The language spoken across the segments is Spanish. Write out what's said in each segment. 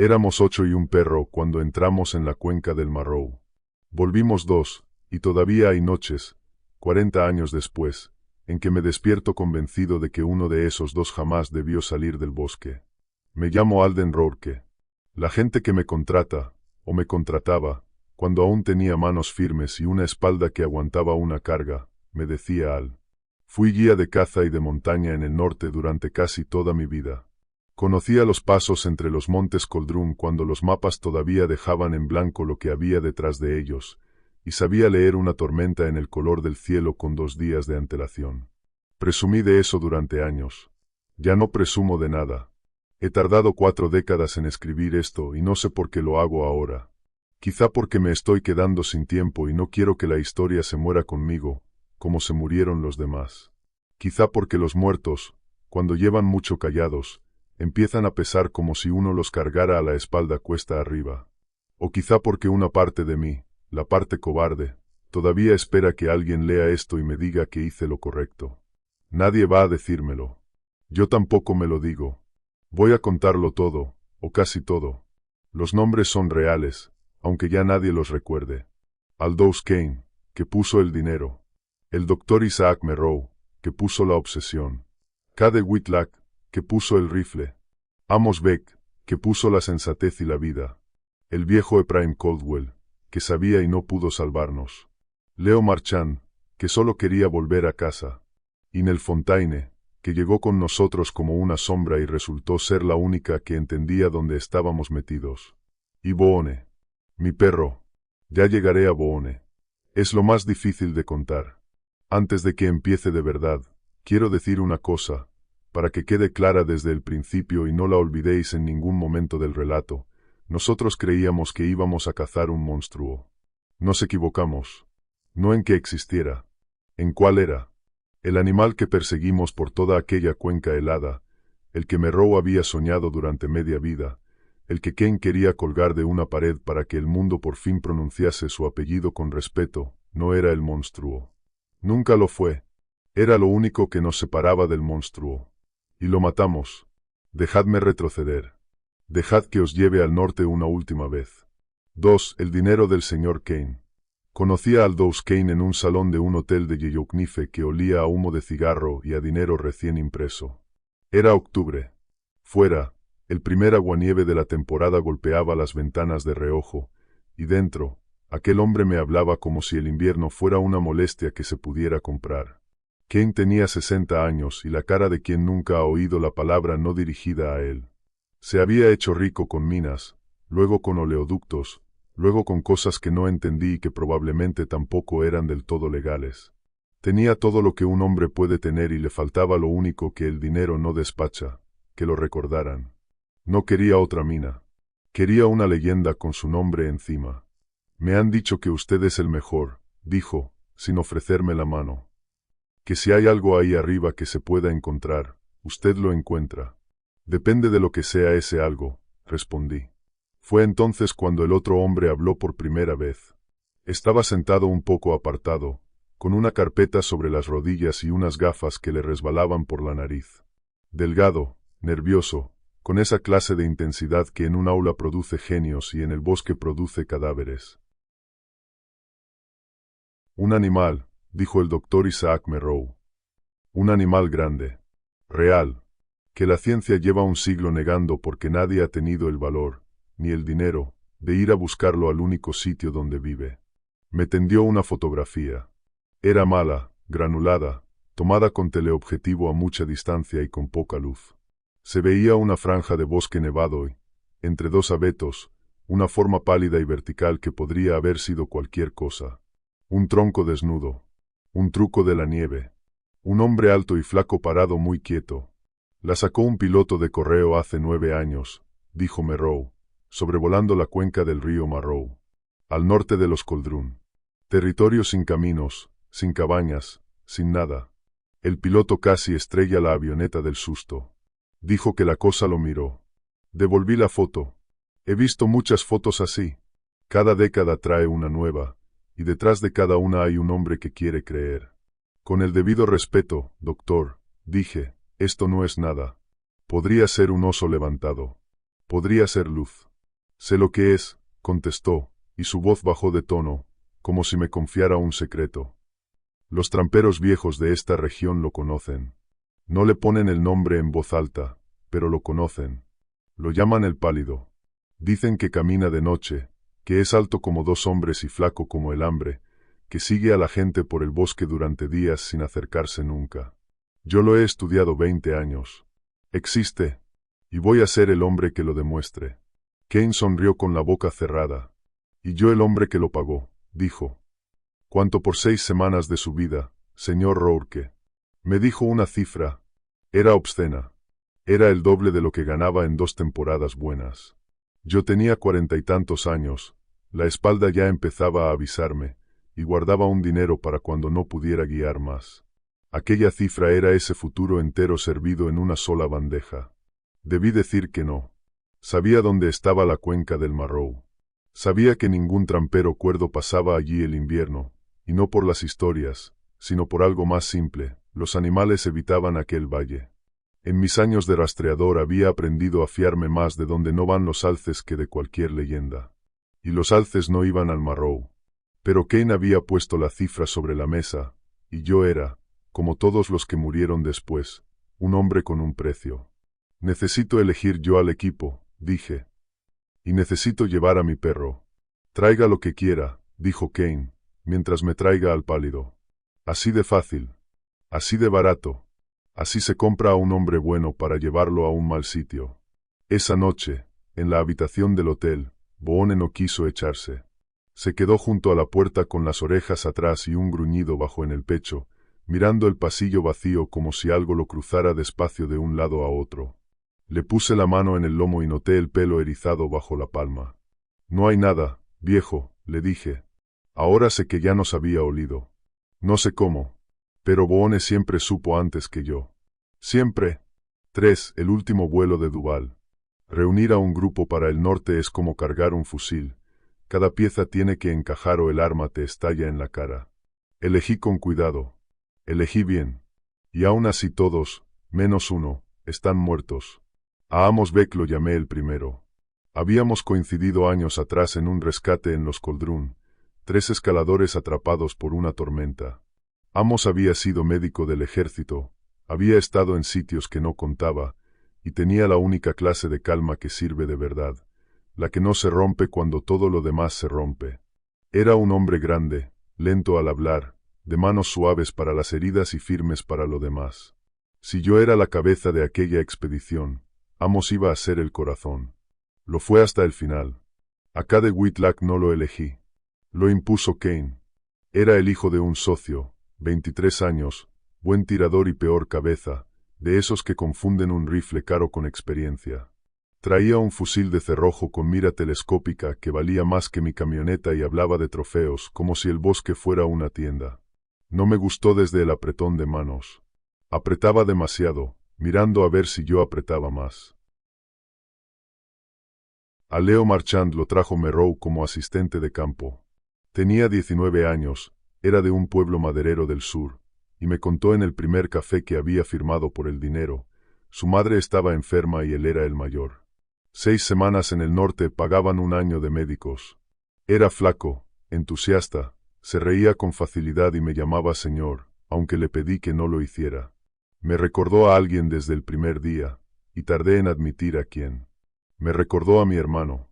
Éramos 8 y un perro cuando entramos en la cuenca del Marrow. Volvimos 2, y todavía hay noches, 40 años después, en que me despierto convencido de que uno de esos 2 jamás debió salir del bosque. Me llamo Alden Rourke. La gente que me contrata, o me contrataba, cuando aún tenía manos firmes y una espalda que aguantaba una carga, me decía Al. Fui guía de caza y de montaña en el norte durante casi toda mi vida. Conocía los pasos entre los montes Coldrun cuando los mapas todavía dejaban en blanco lo que había detrás de ellos, y sabía leer una tormenta en el color del cielo con 2 días de antelación. Presumí de eso durante años. Ya no presumo de nada. He tardado 4 décadas en escribir esto y no sé por qué lo hago ahora. Quizá porque me estoy quedando sin tiempo y no quiero que la historia se muera conmigo, como se murieron los demás. Quizá porque los muertos, cuando llevan mucho callados, empiezan a pesar como si uno los cargara a la espalda cuesta arriba. O quizá porque una parte de mí, la parte cobarde, todavía espera que alguien lea esto y me diga que hice lo correcto. Nadie va a decírmelo. Yo tampoco me lo digo. Voy a contarlo todo, o casi todo. Los nombres son reales, aunque ya nadie los recuerde. Aldous Kane, que puso el dinero. El Dr. Isaac Merrow, que puso la obsesión. Cade Whitlock, que puso el rifle. Amos Beck, que puso la sensatez y la vida. El viejo Ephraim Caldwell, que sabía y no pudo salvarnos. Leo Marchand, que solo quería volver a casa. Y Nell Fontaine, que llegó con nosotros como una sombra y resultó ser la única que entendía dónde estábamos metidos. Y Boone. Mi perro. Ya llegaré a Boone. Es lo más difícil de contar. Antes de que empiece de verdad, quiero decir una cosa, para que quede clara desde el principio y no la olvidéis en ningún momento del relato. Nosotros creíamos que íbamos a cazar un monstruo. Nos equivocamos. No en que existiera. ¿En cuál era? El animal que perseguimos por toda aquella cuenca helada, el que Merrow había soñado durante media vida, el que Kane quería colgar de una pared para que el mundo por fin pronunciase su apellido con respeto, no era el monstruo. Nunca lo fue. Era lo único que nos separaba del monstruo. Y lo matamos. Dejadme retroceder. Dejad que os lleve al norte una última vez. 2. El dinero del señor Kane. Conocí a Aldous Kane en un salón de un hotel de Yellowknife que olía a humo de cigarro y a dinero recién impreso. Era octubre. Fuera, el primer aguanieve de la temporada golpeaba las ventanas de reojo, y dentro, aquel hombre me hablaba como si el invierno fuera una molestia que se pudiera comprar. Kane tenía 60 años y la cara de quien nunca ha oído la palabra no dirigida a él. Se había hecho rico con minas, luego con oleoductos, luego con cosas que no entendí y que probablemente tampoco eran del todo legales. Tenía todo lo que un hombre puede tener y le faltaba lo único que el dinero no despacha, que lo recordaran. No quería otra mina. Quería una leyenda con su nombre encima. Me han dicho que usted es el mejor, dijo, sin ofrecerme la mano. Que si hay algo ahí arriba que se pueda encontrar, usted lo encuentra. Depende de lo que sea ese algo, respondí. Fue entonces cuando el otro hombre habló por primera vez. Estaba sentado un poco apartado, con una carpeta sobre las rodillas y unas gafas que le resbalaban por la nariz. Delgado, nervioso, con esa clase de intensidad que en un aula produce genios y en el bosque produce cadáveres. Un animal, dijo el Dr. Isaac Merrow. Un animal grande. Real. Que la ciencia lleva un siglo negando porque nadie ha tenido el valor, ni el dinero, de ir a buscarlo al único sitio donde vive. Me tendió una fotografía. Era mala, granulada, tomada con teleobjetivo a mucha distancia y con poca luz. Se veía una franja de bosque nevado y, entre 2 abetos, una forma pálida y vertical que podría haber sido cualquier cosa. Un tronco desnudo. Un truco de la nieve. Un hombre alto y flaco parado muy quieto. La sacó un piloto de correo hace 9 años, dijo Merrow, sobrevolando la cuenca del río Marrow, al norte de los Coldrun. Territorio sin caminos, sin cabañas, sin nada. El piloto casi estrella la avioneta del susto. Dijo que la cosa lo miró. Devolví la foto. He visto muchas fotos así. Cada década trae una nueva, y detrás de cada una hay un hombre que quiere creer. Con el debido respeto, doctor, dije, esto no es nada. Podría ser un oso levantado. Podría ser luz. Sé lo que es, contestó, y su voz bajó de tono, como si me confiara un secreto. Los tramperos viejos de esta región lo conocen. No le ponen el nombre en voz alta, pero lo conocen. Lo llaman el pálido. Dicen que camina de noche, que es alto como dos hombres y flaco como el hambre, que sigue a la gente por el bosque durante días sin acercarse nunca. Yo lo he estudiado 20 años. Existe, y voy a ser el hombre que lo demuestre. Kane sonrió con la boca cerrada. Y yo el hombre que lo pagó, dijo. ¿Cuánto por 6 semanas de su vida, señor Rourke? Me dijo una cifra. Era obscena. Era el doble de lo que ganaba en 2 temporadas buenas. Yo tenía 40 y tantos años, la espalda ya empezaba a avisarme, y guardaba un dinero para cuando no pudiera guiar más. Aquella cifra era ese futuro entero servido en una sola bandeja. Debí decir que no. Sabía dónde estaba la cuenca del Marrow. Sabía que ningún trampero cuerdo pasaba allí el invierno, y no por las historias, sino por algo más simple, los animales evitaban aquel valle. En mis años de rastreador había aprendido a fiarme más de donde no van los alces que de cualquier leyenda. Y los alces no iban al Marrow. Pero Kane había puesto la cifra sobre la mesa, y yo era, como todos los que murieron después, un hombre con un precio. Necesito elegir yo al equipo, dije. Y necesito llevar a mi perro. Traiga lo que quiera, dijo Kane, mientras me traiga al pálido. Así de fácil. Así de barato. Así se compra a un hombre bueno para llevarlo a un mal sitio. Esa noche, en la habitación del hotel, Boone no quiso echarse. Se quedó junto a la puerta con las orejas atrás y un gruñido bajo en el pecho, mirando el pasillo vacío como si algo lo cruzara despacio de un lado a otro. Le puse la mano en el lomo y noté el pelo erizado bajo la palma. No hay nada, viejo, le dije. Ahora sé que ya nos había olido. No sé cómo. Pero Boone siempre supo antes que yo. Siempre. 3. El último vuelo de Duval. Reunir a un grupo para el norte es como cargar un fusil. Cada pieza tiene que encajar o el arma te estalla en la cara. Elegí con cuidado. Elegí bien. Y aún así todos, menos uno, están muertos. A Amos Beck lo llamé el primero. Habíamos coincidido años atrás en un rescate en los Coldrún, 3 escaladores atrapados por una tormenta. Amos había sido médico del ejército, había estado en sitios que no contaba, y tenía la única clase de calma que sirve de verdad, la que no se rompe cuando todo lo demás se rompe. Era un hombre grande, lento al hablar, de manos suaves para las heridas y firmes para lo demás. Si yo era la cabeza de aquella expedición, Amos iba a ser el corazón. Lo fue hasta el final. Acá de Whitlock no lo elegí. Lo impuso Kane. Era el hijo de un socio, 23 años, buen tirador y peor cabeza, de esos que confunden un rifle caro con experiencia. Traía un fusil de cerrojo con mira telescópica que valía más que mi camioneta y hablaba de trofeos como si el bosque fuera una tienda. No me gustó desde el apretón de manos. Apretaba demasiado, mirando a ver si yo apretaba más. A Leo Marchand lo trajo Merrow como asistente de campo. Tenía 19 años, era de un pueblo maderero del sur, y me contó en el primer café que había firmado por el dinero. Su madre estaba enferma y él era el mayor. 6 semanas en el norte pagaban un año de médicos. Era flaco, entusiasta, se reía con facilidad y me llamaba señor, aunque le pedí que no lo hiciera. Me recordó a alguien desde el primer día, y tardé en admitir a quién. Me recordó a mi hermano.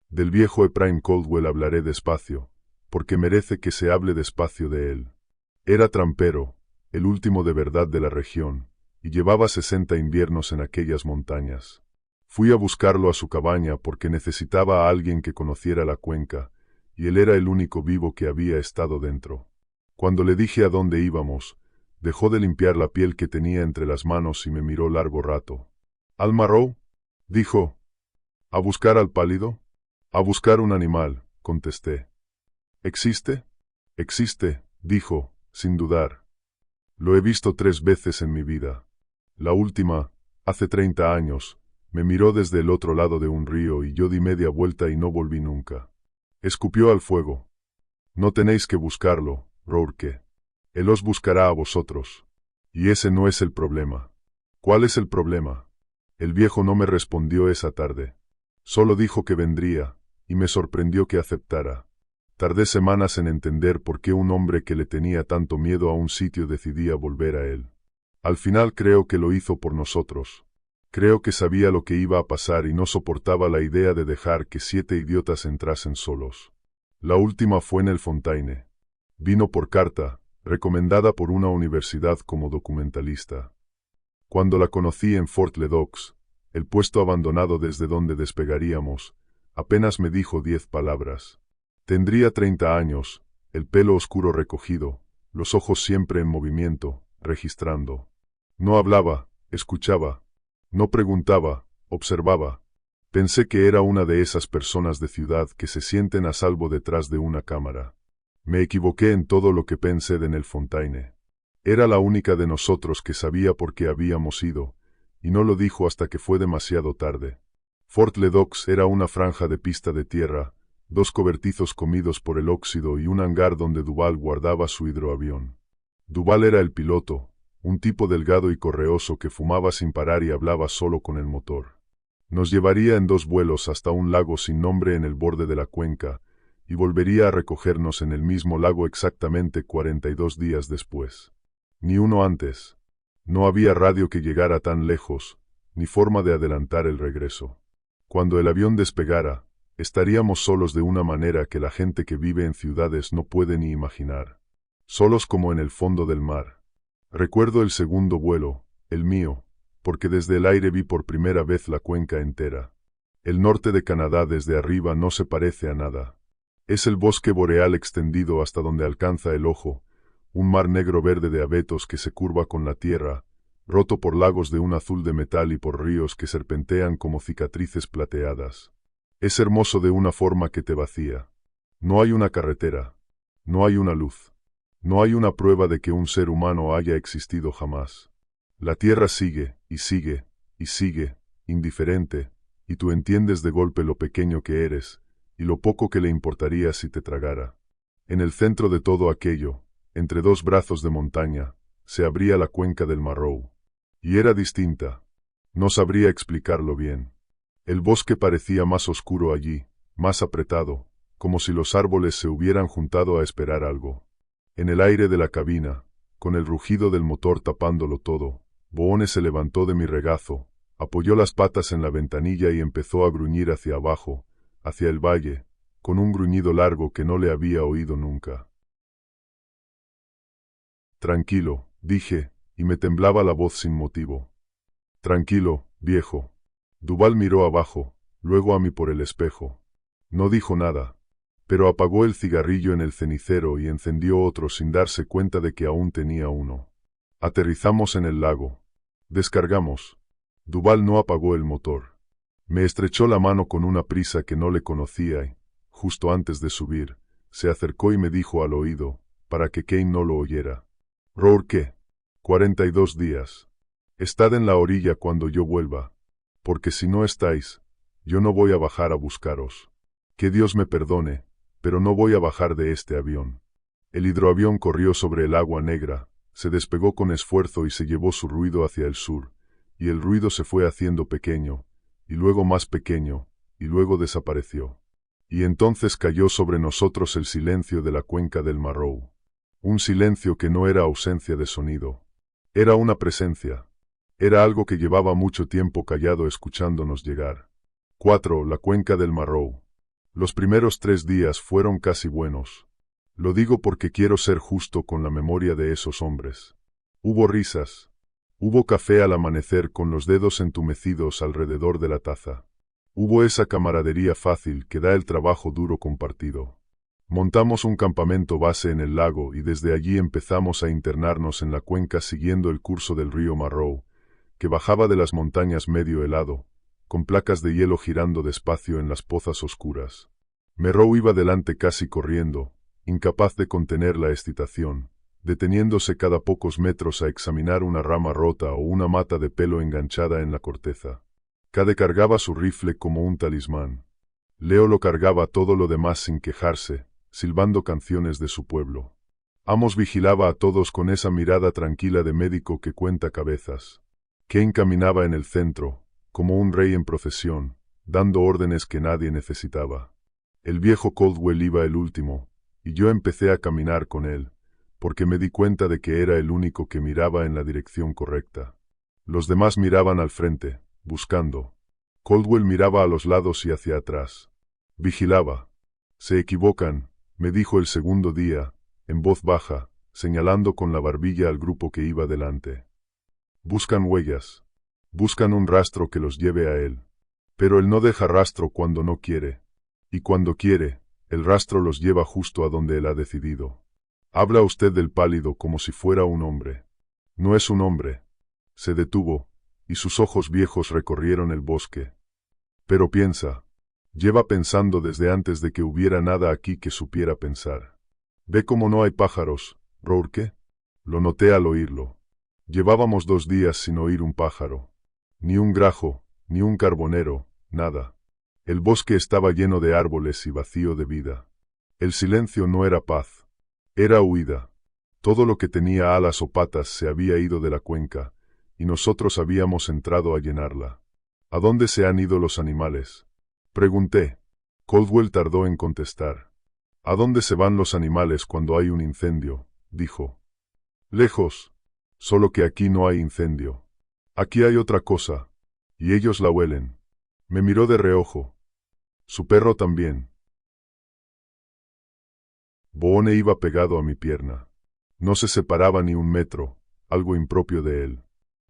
Del viejo Ephraim Caldwell hablaré despacio, porque merece que se hable despacio de él. Era trampero, el último de verdad de la región, y llevaba 60 inviernos en aquellas montañas. Fui a buscarlo a su cabaña porque necesitaba a alguien que conociera la cuenca, y él era el único vivo que había estado dentro. Cuando le dije a dónde íbamos, dejó de limpiar la piel que tenía entre las manos y me miró largo rato. ¿Al Marrow?, dijo. ¿A buscar al pálido? A buscar un animal, contesté. ¿Existe? Existe, dijo, sin dudar. Lo he visto 3 veces en mi vida. La última, hace 30 años, me miró desde el otro lado de un río y yo di media vuelta y no volví nunca. Escupió al fuego. No tenéis que buscarlo, Rourke. Él os buscará a vosotros. Y ese no es el problema. ¿Cuál es el problema? El viejo no me respondió esa tarde. Solo dijo que vendría, y me sorprendió que aceptara. Tardé semanas en entender por qué un hombre que le tenía tanto miedo a un sitio decidía volver a él. Al final creo que lo hizo por nosotros. Creo que sabía lo que iba a pasar y no soportaba la idea de dejar que 7 idiotas entrasen solos. La última fue en el Fontaine. Vino por carta, recomendada por una universidad como documentalista. Cuando la conocí en Fort Ledoux, el puesto abandonado desde donde despegaríamos, apenas me dijo 10 palabras. Tendría 30 años, el pelo oscuro recogido, los ojos siempre en movimiento, registrando. No hablaba, escuchaba. No preguntaba, observaba. Pensé que era una de esas personas de ciudad que se sienten a salvo detrás de una cámara. Me equivoqué en todo lo que pensé en el Fontaine. Era la única de nosotros que sabía por qué habíamos ido, y no lo dijo hasta que fue demasiado tarde. Fort Ledoux era una franja de pista de tierra, 2 cobertizos comidos por el óxido y un hangar donde Duval guardaba su hidroavión. Duval era el piloto, un tipo delgado y correoso que fumaba sin parar y hablaba solo con el motor. Nos llevaría en 2 vuelos hasta un lago sin nombre en el borde de la cuenca, y volvería a recogernos en el mismo lago exactamente 42 días después. Ni uno antes. No había radio que llegara tan lejos, ni forma de adelantar el regreso. Cuando el avión despegara, estaríamos solos de una manera que la gente que vive en ciudades no puede ni imaginar. Solos como en el fondo del mar. Recuerdo el segundo vuelo, el mío, porque desde el aire vi por primera vez la cuenca entera. El norte de Canadá desde arriba no se parece a nada. Es el bosque boreal extendido hasta donde alcanza el ojo, un mar negro verde de abetos que se curva con la tierra, roto por lagos de un azul de metal y por ríos que serpentean como cicatrices plateadas. Es hermoso de una forma que te vacía. No hay una carretera. No hay una luz. No hay una prueba de que un ser humano haya existido jamás. La tierra sigue, y sigue, y sigue, indiferente, y tú entiendes de golpe lo pequeño que eres, y lo poco que le importaría si te tragara. En el centro de todo aquello, entre 2 brazos de montaña, se abría la cuenca del Marrow. Y era distinta. No sabría explicarlo bien. El bosque parecía más oscuro allí, más apretado, como si los árboles se hubieran juntado a esperar algo. En el aire de la cabina, con el rugido del motor tapándolo todo, Boone se levantó de mi regazo, apoyó las patas en la ventanilla y empezó a gruñir hacia abajo, hacia el valle, con un gruñido largo que no le había oído nunca. Tranquilo, dije, y me temblaba la voz sin motivo. Tranquilo, viejo. Duval miró abajo, luego a mí por el espejo. No dijo nada, pero apagó el cigarrillo en el cenicero y encendió otro sin darse cuenta de que aún tenía uno. Aterrizamos en el lago. Descargamos. Duval no apagó el motor. Me estrechó la mano con una prisa que no le conocía y, justo antes de subir, se acercó y me dijo al oído, para que Kane no lo oyera. «¿Rourke? 42 días. Estad en la orilla cuando yo vuelva, porque si no estáis, yo no voy a bajar a buscaros. Que Dios me perdone, pero no voy a bajar de este avión». El hidroavión corrió sobre el agua negra, se despegó con esfuerzo y se llevó su ruido hacia el sur, y el ruido se fue haciendo pequeño, y luego más pequeño, y luego desapareció. Y entonces cayó sobre nosotros el silencio de la cuenca del Marrow. Un silencio que no era ausencia de sonido. Era una presencia. Era algo que llevaba mucho tiempo callado escuchándonos llegar. 4. La cuenca del Marrow. Los primeros 3 días fueron casi buenos. Lo digo porque quiero ser justo con la memoria de esos hombres. Hubo risas. Hubo café al amanecer con los dedos entumecidos alrededor de la taza. Hubo esa camaradería fácil que da el trabajo duro compartido. Montamos un campamento base en el lago y desde allí empezamos a internarnos en la cuenca siguiendo el curso del río Marrow, que bajaba de las montañas medio helado, con placas de hielo girando despacio en las pozas oscuras. Marrow iba delante casi corriendo, incapaz de contener la excitación, deteniéndose cada pocos metros a examinar una rama rota o una mata de pelo enganchada en la corteza. Cade cargaba su rifle como un talismán. Leo lo cargaba todo lo demás sin quejarse, silbando canciones de su pueblo. Amos vigilaba a todos con esa mirada tranquila de médico que cuenta cabezas. Kane caminaba en el centro, como un rey en procesión, dando órdenes que nadie necesitaba. El viejo Caldwell iba el último, y yo empecé a caminar con él, porque me di cuenta de que era el único que miraba en la dirección correcta. Los demás miraban al frente, buscando. Caldwell miraba a los lados y hacia atrás. Vigilaba. Se equivocan, me dijo el segundo día, en voz baja, señalando con la barbilla al grupo que iba delante. Buscan huellas. Buscan un rastro que los lleve a él. Pero él no deja rastro cuando no quiere. Y cuando quiere, el rastro los lleva justo a donde él ha decidido. Habla usted del pálido como si fuera un hombre. No es un hombre. Se detuvo, y sus ojos viejos recorrieron el bosque. Pero piensa. Lleva pensando desde antes de que hubiera nada aquí que supiera pensar. ¿Ve cómo no hay pájaros, Rourke? Lo noté al oírlo. Llevábamos 2 días sin oír un pájaro. Ni un grajo, ni un carbonero, nada. El bosque estaba lleno de árboles y vacío de vida. El silencio no era paz. Era huida. Todo lo que tenía alas o patas se había ido de la cuenca, y nosotros habíamos entrado a llenarla. ¿A dónde se han ido los animales? Pregunté. Caldwell tardó en contestar. ¿A dónde se van los animales cuando hay un incendio? Dijo. Lejos. Solo que aquí no hay incendio. Aquí hay otra cosa. Y ellos la huelen. Me miró de reojo. Su perro también. Boone iba pegado a mi pierna. No se separaba ni 1 metro, algo impropio de él.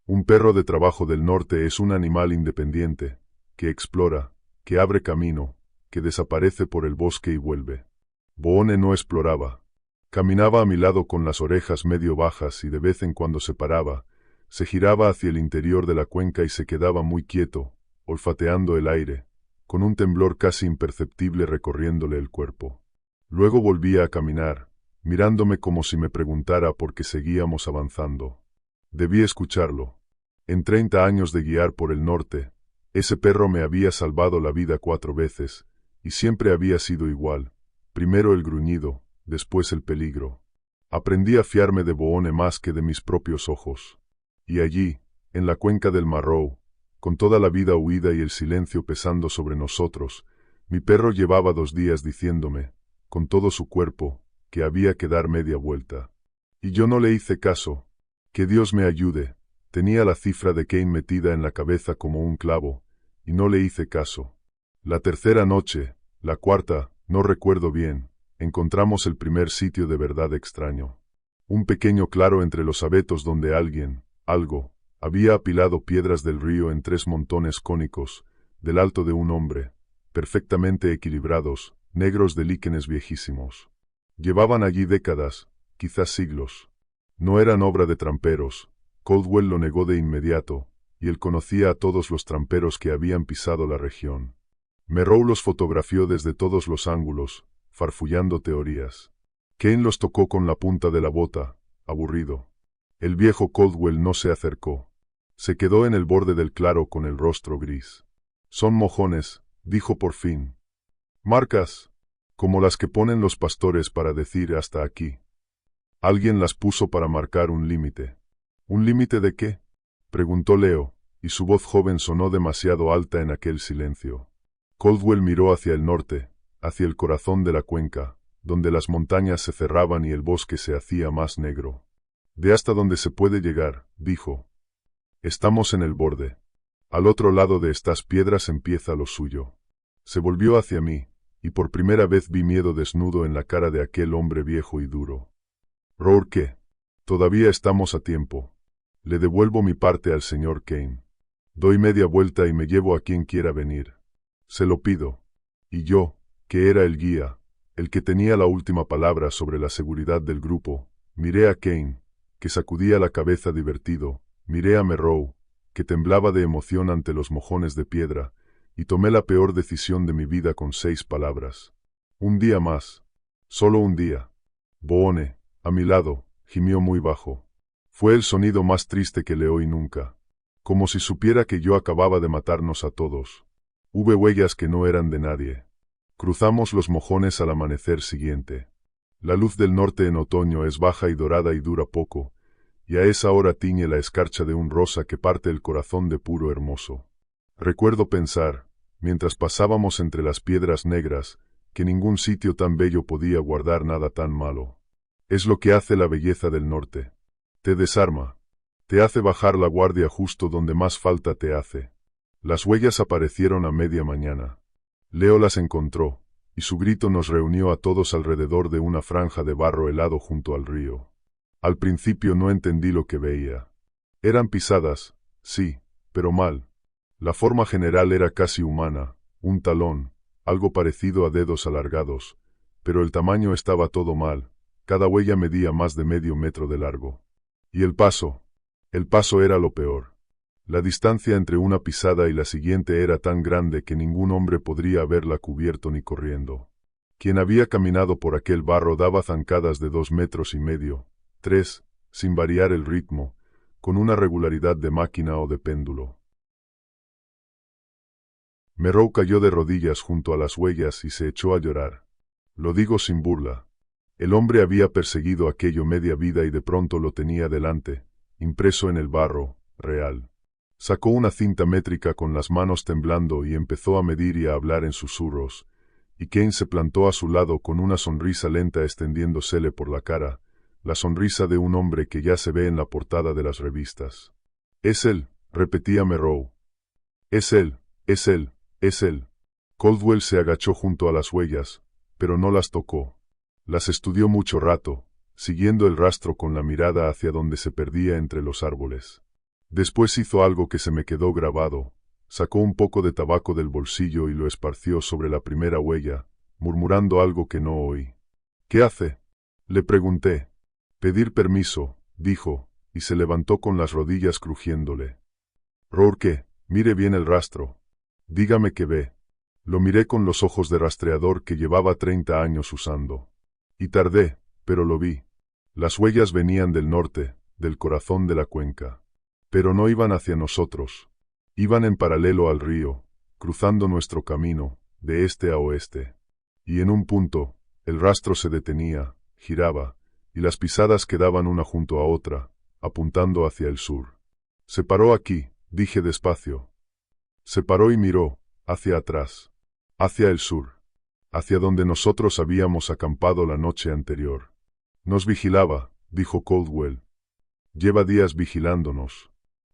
Un perro de trabajo del norte es un animal independiente, que explora, que abre camino, que desaparece por el bosque y vuelve. Boone no exploraba. Caminaba a mi lado con las orejas medio bajas y de vez en cuando se paraba, se giraba hacia el interior de la cuenca y se quedaba muy quieto, olfateando el aire, con un temblor casi imperceptible recorriéndole el cuerpo. Luego volvía a caminar, mirándome como si me preguntara por qué seguíamos avanzando. Debí escucharlo. En 30 años de guiar por el norte, ese perro me había salvado la vida 4 veces, y siempre había sido igual. Primero el gruñido, después el peligro. Aprendí a fiarme de Boone más que de mis propios ojos. Y allí, en la cuenca del Marrow, con toda la vida huida y el silencio pesando sobre nosotros, mi perro llevaba 2 días diciéndome, con todo su cuerpo, que había que dar media vuelta. Y yo no le hice caso. Que Dios me ayude. Tenía la cifra de Kane metida en la cabeza como un clavo, y no le hice caso. La tercera noche, la cuarta, no recuerdo bien, encontramos el primer sitio de verdad extraño. Un pequeño claro entre los abetos donde alguien, algo, había apilado piedras del río en 3 montones cónicos, del alto de un hombre, perfectamente equilibrados, negros de líquenes viejísimos. Llevaban allí décadas, quizás siglos. No eran obra de tramperos. Caldwell lo negó de inmediato, y él conocía a todos los tramperos que habían pisado la región. Merrow los fotografió desde todos los ángulos, farfullando teorías. Kane los tocó con la punta de la bota, aburrido. El viejo Caldwell no se acercó. Se quedó en el borde del claro con el rostro gris. Son mojones, dijo por fin. Marcas, como las que ponen los pastores para decir hasta aquí. Alguien las puso para marcar un límite. ¿Un límite de qué? Preguntó Leo, y su voz joven sonó demasiado alta en aquel silencio. Caldwell miró hacia el norte, hacia el corazón de la cuenca, donde las montañas se cerraban y el bosque se hacía más negro. De hasta donde se puede llegar, dijo. Estamos en el borde. Al otro lado de estas piedras empieza lo suyo. Se volvió hacia mí, y por primera vez vi miedo desnudo en la cara de aquel hombre viejo y duro. Rourke, todavía estamos a tiempo. Le devuelvo mi parte al señor Kane. Doy media vuelta y me llevo a quien quiera venir. Se lo pido. Y yo, que era el guía, el que tenía la última palabra sobre la seguridad del grupo, miré a Kane, que sacudía la cabeza divertido, miré a Merrow, que temblaba de emoción ante los mojones de piedra, y tomé la peor decisión de mi vida con 6 palabras. Un día más. Solo un día. Boone, a mi lado, gimió muy bajo. Fue el sonido más triste que le oí nunca. Como si supiera que yo acababa de matarnos a todos. Hube huellas que no eran de nadie. Cruzamos los mojones al amanecer siguiente. La luz del norte en otoño es baja y dorada y dura poco, y a esa hora tiñe la escarcha de un rosa que parte el corazón de puro hermoso. Recuerdo pensar, mientras pasábamos entre las piedras negras, que ningún sitio tan bello podía guardar nada tan malo. Es lo que hace la belleza del norte. Te desarma. Te hace bajar la guardia justo donde más falta te hace. Las huellas aparecieron a media mañana. Leo las encontró, y su grito nos reunió a todos alrededor de una franja de barro helado junto al río. Al principio no entendí lo que veía. Eran pisadas, sí, pero mal. La forma general era casi humana, un talón, algo parecido a dedos alargados, pero el tamaño estaba todo mal, cada huella medía más de medio metro de largo. Y el paso era lo peor. La distancia entre una pisada y la siguiente era tan grande que ningún hombre podría haberla cubierto ni corriendo. Quien había caminado por aquel barro daba zancadas de 2,5 metros, 3, sin variar el ritmo, con una regularidad de máquina o de péndulo. Merrow cayó de rodillas junto a las huellas y se echó a llorar. Lo digo sin burla. El hombre había perseguido aquello media vida y de pronto lo tenía delante, impreso en el barro, real. Sacó una cinta métrica con las manos temblando y empezó a medir y a hablar en susurros, y Kane se plantó a su lado con una sonrisa lenta extendiéndosele por la cara, la sonrisa de un hombre que ya se ve en la portada de las revistas. «Es él», repetía Merrow. «Es él, es él, es él». Caldwell se agachó junto a las huellas, pero no las tocó. Las estudió mucho rato, siguiendo el rastro con la mirada hacia donde se perdía entre los árboles. Después hizo algo que se me quedó grabado. Sacó un poco de tabaco del bolsillo y lo esparció sobre la primera huella, murmurando algo que no oí. «¿Qué hace?», le pregunté. «Pedir permiso», dijo, y se levantó con las rodillas crujiéndole. «Rourke, mire bien el rastro. Dígame qué ve». Lo miré con los ojos de rastreador que llevaba 30 años usando. Y tardé, pero lo vi. Las huellas venían del norte, del corazón de la cuenca. Pero no iban hacia nosotros. Iban en paralelo al río, cruzando nuestro camino, de este a oeste. Y en un punto, el rastro se detenía, giraba, y las pisadas quedaban una junto a otra, apuntando hacia el sur. «Se paró aquí», dije despacio. Se paró y miró, hacia atrás, hacia el sur, hacia donde nosotros habíamos acampado la noche anterior. «Nos vigilaba», dijo Caldwell. «Lleva días vigilándonos.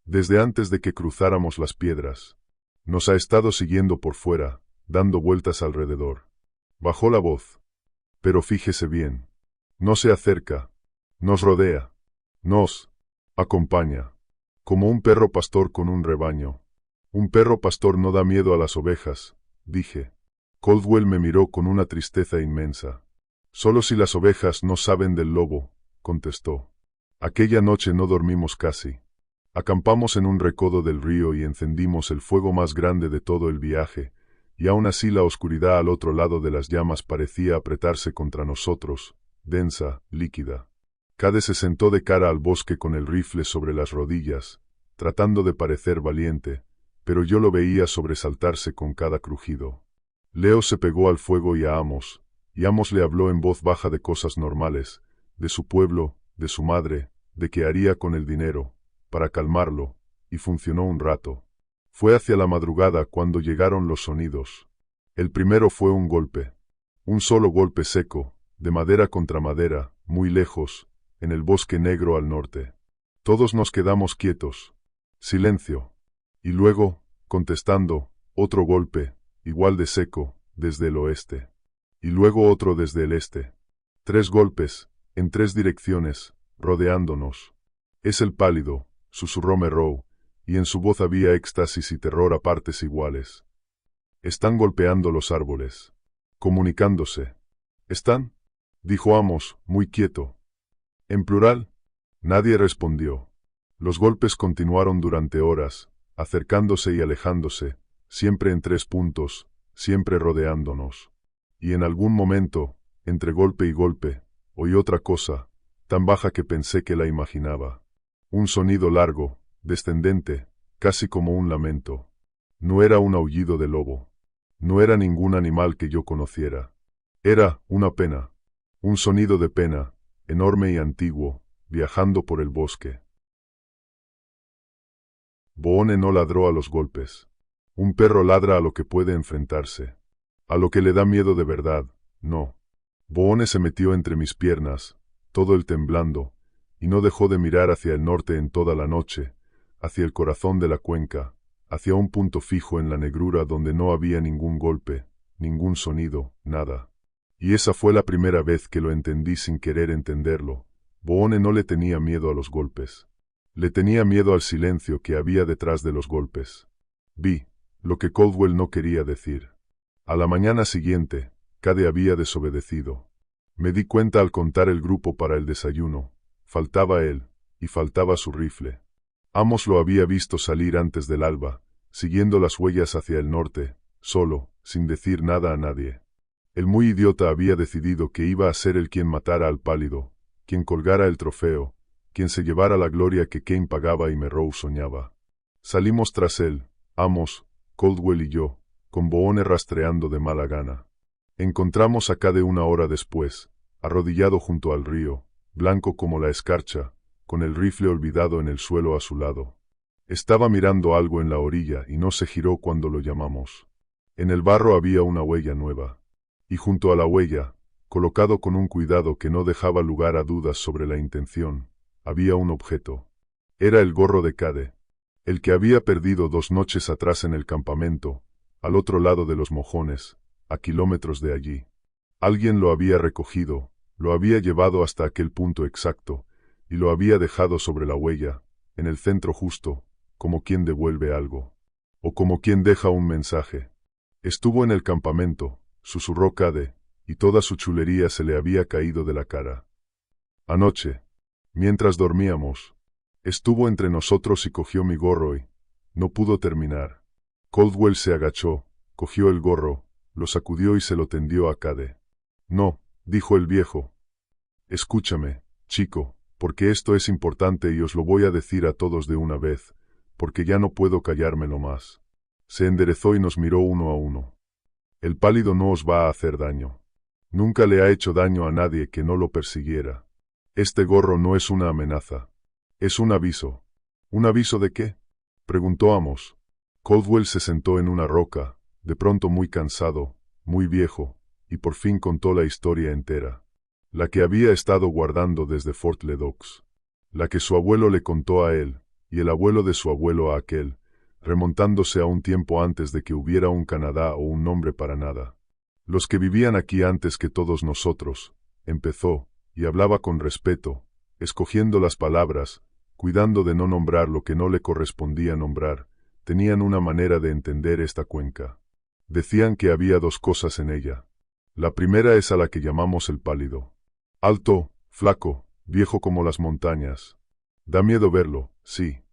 Desde antes de que cruzáramos las piedras. Nos ha estado siguiendo por fuera, dando vueltas alrededor». Bajó la voz. «Pero fíjese bien. No se acerca. Nos rodea. Nos acompaña. Como un perro pastor con un rebaño». «Un perro pastor no da miedo a las ovejas», dije. Caldwell me miró con una tristeza inmensa. «Solo si las ovejas no saben del lobo», contestó. Aquella noche no dormimos casi. Acampamos en un recodo del río y encendimos el fuego más grande de todo el viaje, y aún así la oscuridad al otro lado de las llamas parecía apretarse contra nosotros, densa, líquida. Cade se sentó de cara al bosque con el rifle sobre las rodillas, tratando de parecer valiente, pero yo lo veía sobresaltarse con cada crujido. Leo se pegó al fuego y Amos le habló en voz baja de cosas normales, de su pueblo, de su madre, de qué haría con el dinero, para calmarlo, y funcionó un rato. Fue hacia la madrugada cuando llegaron los sonidos. El primero fue un golpe. Un solo golpe seco, de madera contra madera, muy lejos, en el bosque negro al norte. Todos nos quedamos quietos. Silencio. Y luego, contestando, otro golpe, igual de seco, desde el oeste. Y luego otro desde el este. 3 golpes, en 3 direcciones, rodeándonos. «Es el pálido», susurró Merrow, y en su voz había éxtasis y terror a partes iguales. «Están golpeando los árboles. Comunicándose». «¿Están?», dijo Amos, muy quieto. «¿En plural?». Nadie respondió. Los golpes continuaron durante horas, acercándose y alejándose, siempre en 3 puntos, siempre rodeándonos. Y en algún momento, entre golpe y golpe, oí otra cosa, tan baja que pensé que la imaginaba. Un sonido largo, descendente, casi como un lamento. No era un aullido de lobo. No era ningún animal que yo conociera. Era una pena. Un sonido de pena, enorme y antiguo, viajando por el bosque. Boone no ladró a los golpes. Un perro ladra a lo que puede enfrentarse. A lo que le da miedo de verdad, no. Boone se metió entre mis piernas, todo el temblando, y no dejó de mirar hacia el norte en toda la noche, hacia el corazón de la cuenca, hacia un punto fijo en la negrura donde no había ningún golpe, ningún sonido, nada. Y esa fue la primera vez que lo entendí sin querer entenderlo. Boone no le tenía miedo a los golpes. Le tenía miedo al silencio que había detrás de los golpes. Vi lo que Caldwell no quería decir. A la mañana siguiente, Cade había desobedecido. Me di cuenta al contar el grupo para el desayuno. Faltaba él, y faltaba su rifle. Amos lo había visto salir antes del alba, siguiendo las huellas hacia el norte, solo, sin decir nada a nadie. El muy idiota había decidido que iba a ser él quien matara al pálido, quien colgara el trofeo, quien se llevara la gloria que Kane pagaba y Merrow soñaba. Salimos tras él, Amos, Caldwell y yo, con Boone rastreando de mala gana. Encontramos a Cade una hora después, arrodillado junto al río, blanco como la escarcha, con el rifle olvidado en el suelo a su lado. Estaba mirando algo en la orilla y no se giró cuando lo llamamos. En el barro había una huella nueva. Y junto a la huella, colocado con un cuidado que no dejaba lugar a dudas sobre la intención, había un objeto. Era el gorro de Cade, el que había perdido 2 noches atrás en el campamento, al otro lado de los mojones, a kilómetros de allí. Alguien lo había recogido, lo había llevado hasta aquel punto exacto, y lo había dejado sobre la huella, en el centro justo, como quien devuelve algo. O como quien deja un mensaje. Estuvo en el campamento, susurró Cade, y toda su chulería se le había caído de la cara. Anoche, mientras dormíamos, estuvo entre nosotros y cogió mi gorro y no pudo terminar. Caldwell se agachó, cogió el gorro, lo sacudió y se lo tendió a Cade. No, dijo el viejo. Escúchame, chico, porque esto es importante y os lo voy a decir a todos de una vez, porque ya no puedo callármelo más. Se enderezó y nos miró uno a uno. El pálido no os va a hacer daño. Nunca le ha hecho daño a nadie que no lo persiguiera. Este gorro no es una amenaza. Es un aviso. ¿Un aviso de qué?, preguntó Amos. Caldwell se sentó en una roca, de pronto muy cansado, muy viejo, y por fin contó la historia entera. La que había estado guardando desde Fort Ledoux. La que su abuelo le contó a él, y el abuelo de su abuelo a aquel, remontándose a un tiempo antes de que hubiera un Canadá o un nombre para nada. Los que vivían aquí antes que todos nosotros, empezó, y hablaba con respeto, escogiendo las palabras, cuidando de no nombrar lo que no le correspondía nombrar, tenían una manera de entender esta cuenca. Decían que había 2 cosas en ella. La primera es a la que llamamos el pálido. Alto, flaco, viejo como las montañas. Da miedo verlo, sí.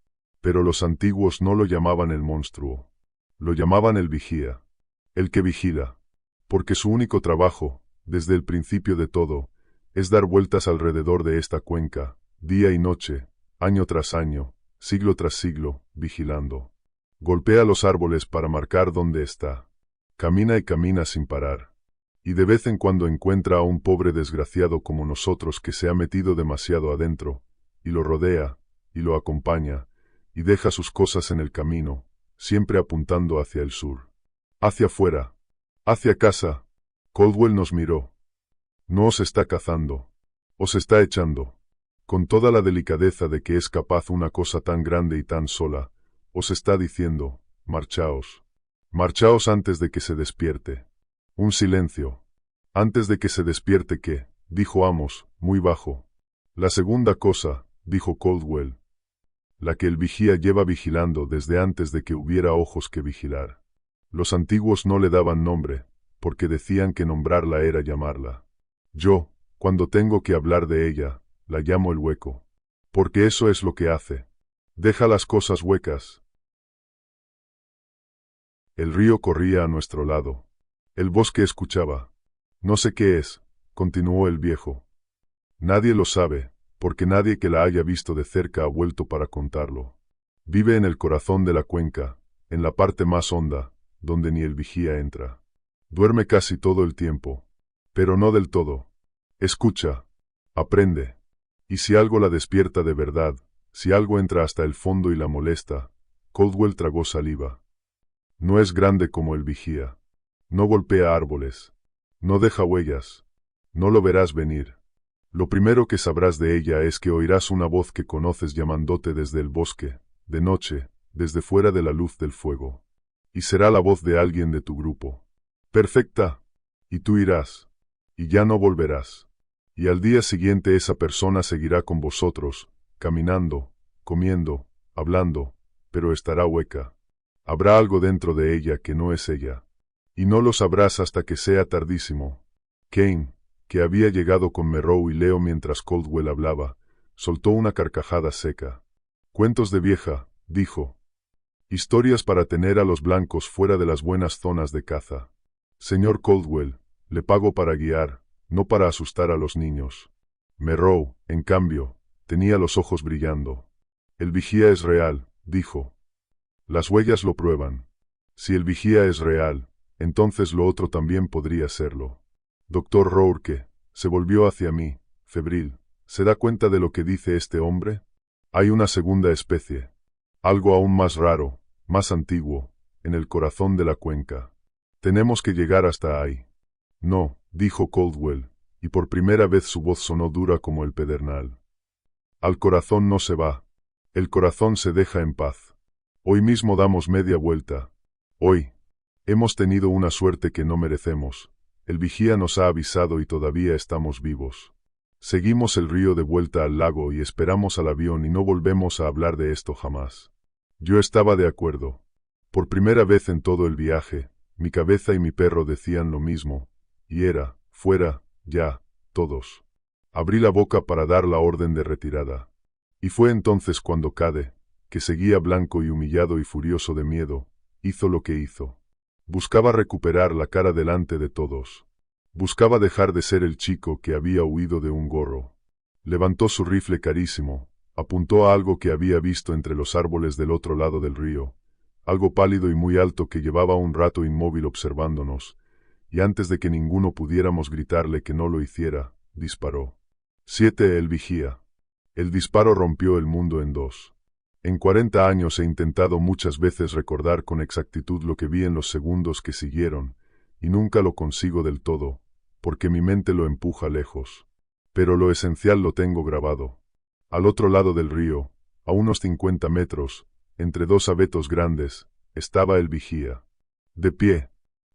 Pero los antiguos no lo llamaban el monstruo. Lo llamaban el vigía. El que vigila. Porque su único trabajo, desde el principio de todo, es dar vueltas alrededor de esta cuenca, día y noche, año tras año, siglo tras siglo, vigilando. Golpea los árboles para marcar dónde está. Camina y camina sin parar. Y de vez en cuando encuentra a un pobre desgraciado como nosotros que se ha metido demasiado adentro, y lo rodea, y lo acompaña, y deja sus cosas en el camino, siempre apuntando hacia el sur. Hacia afuera. Hacia casa. Caldwell nos miró. No os está cazando. Os está echando. Con toda la delicadeza de que es capaz una cosa tan grande y tan sola, os está diciendo, marchaos. Marchaos antes de que se despierte. Un silencio. Antes de que se despierte, ¿qué?, dijo Amos, muy bajo. La segunda cosa, dijo Caldwell. La que el vigía lleva vigilando desde antes de que hubiera ojos que vigilar. Los antiguos no le daban nombre, porque decían que nombrarla era llamarla. Yo, cuando tengo que hablar de ella, la llamo el hueco. Porque eso es lo que hace. Deja las cosas huecas. El río corría a nuestro lado. El bosque escuchaba. No sé qué es, continuó el viejo. Nadie lo sabe, porque nadie que la haya visto de cerca ha vuelto para contarlo. Vive en el corazón de la cuenca, en la parte más honda, donde ni el vigía entra. Duerme casi todo el tiempo, pero no del todo. Escucha, aprende. Y si algo la despierta de verdad, si algo entra hasta el fondo y la molesta, Caldwell tragó saliva. No es grande como el vigía. No golpea árboles. No deja huellas. No lo verás venir. Lo primero que sabrás de ella es que oirás una voz que conoces llamándote desde el bosque, de noche, desde fuera de la luz del fuego. Y será la voz de alguien de tu grupo. Perfecta. Y tú irás. Y ya no volverás. Y al día siguiente esa persona seguirá con vosotros, caminando, comiendo, hablando, pero estará hueca. Habrá algo dentro de ella que no es ella. Y no lo sabrás hasta que sea tardísimo. Kane, que había llegado con Merrow y Leo mientras Caldwell hablaba, soltó una carcajada seca. Cuentos de vieja, dijo. Historias para tener a los blancos fuera de las buenas zonas de caza. Señor Caldwell, le pago para guiar, no para asustar a los niños. Merrow, en cambio, tenía los ojos brillando. El vigía es real, dijo. Las huellas lo prueban. Si el vigía es real, entonces lo otro también podría serlo. Doctor Rourke, se volvió hacia mí, febril. ¿Se da cuenta de lo que dice este hombre? Hay una segunda especie. Algo aún más raro, más antiguo, en el corazón de la cuenca. Tenemos que llegar hasta ahí. No, dijo Caldwell, y por primera vez su voz sonó dura como el pedernal. Al corazón no se va. El corazón se deja en paz. Hoy mismo damos media vuelta. Hoy. Hemos tenido una suerte que no merecemos. El vigía nos ha avisado y todavía estamos vivos. Seguimos el río de vuelta al lago y esperamos al avión y no volvemos a hablar de esto jamás. Yo estaba de acuerdo. Por primera vez en todo el viaje, mi cabeza y mi perro decían lo mismo, y era, fuera, ya, todos. Abrí la boca para dar la orden de retirada. Y fue entonces cuando Cade, que seguía blanco y humillado y furioso de miedo, hizo lo que hizo. Buscaba recuperar la cara delante de todos. Buscaba dejar de ser el chico que había huido de un gorro. Levantó su rifle carísimo, apuntó a algo que había visto entre los árboles del otro lado del río, algo pálido y muy alto que llevaba un rato inmóvil observándonos, y antes de que ninguno pudiéramos gritarle que no lo hiciera, disparó. 7. El vigía. El disparo rompió el mundo en dos. En 40 años he intentado muchas veces recordar con exactitud lo que vi en los segundos que siguieron, y nunca lo consigo del todo, porque mi mente lo empuja lejos. Pero lo esencial lo tengo grabado. Al otro lado del río, a unos 50 metros, entre dos abetos grandes, estaba el vigía. De pie.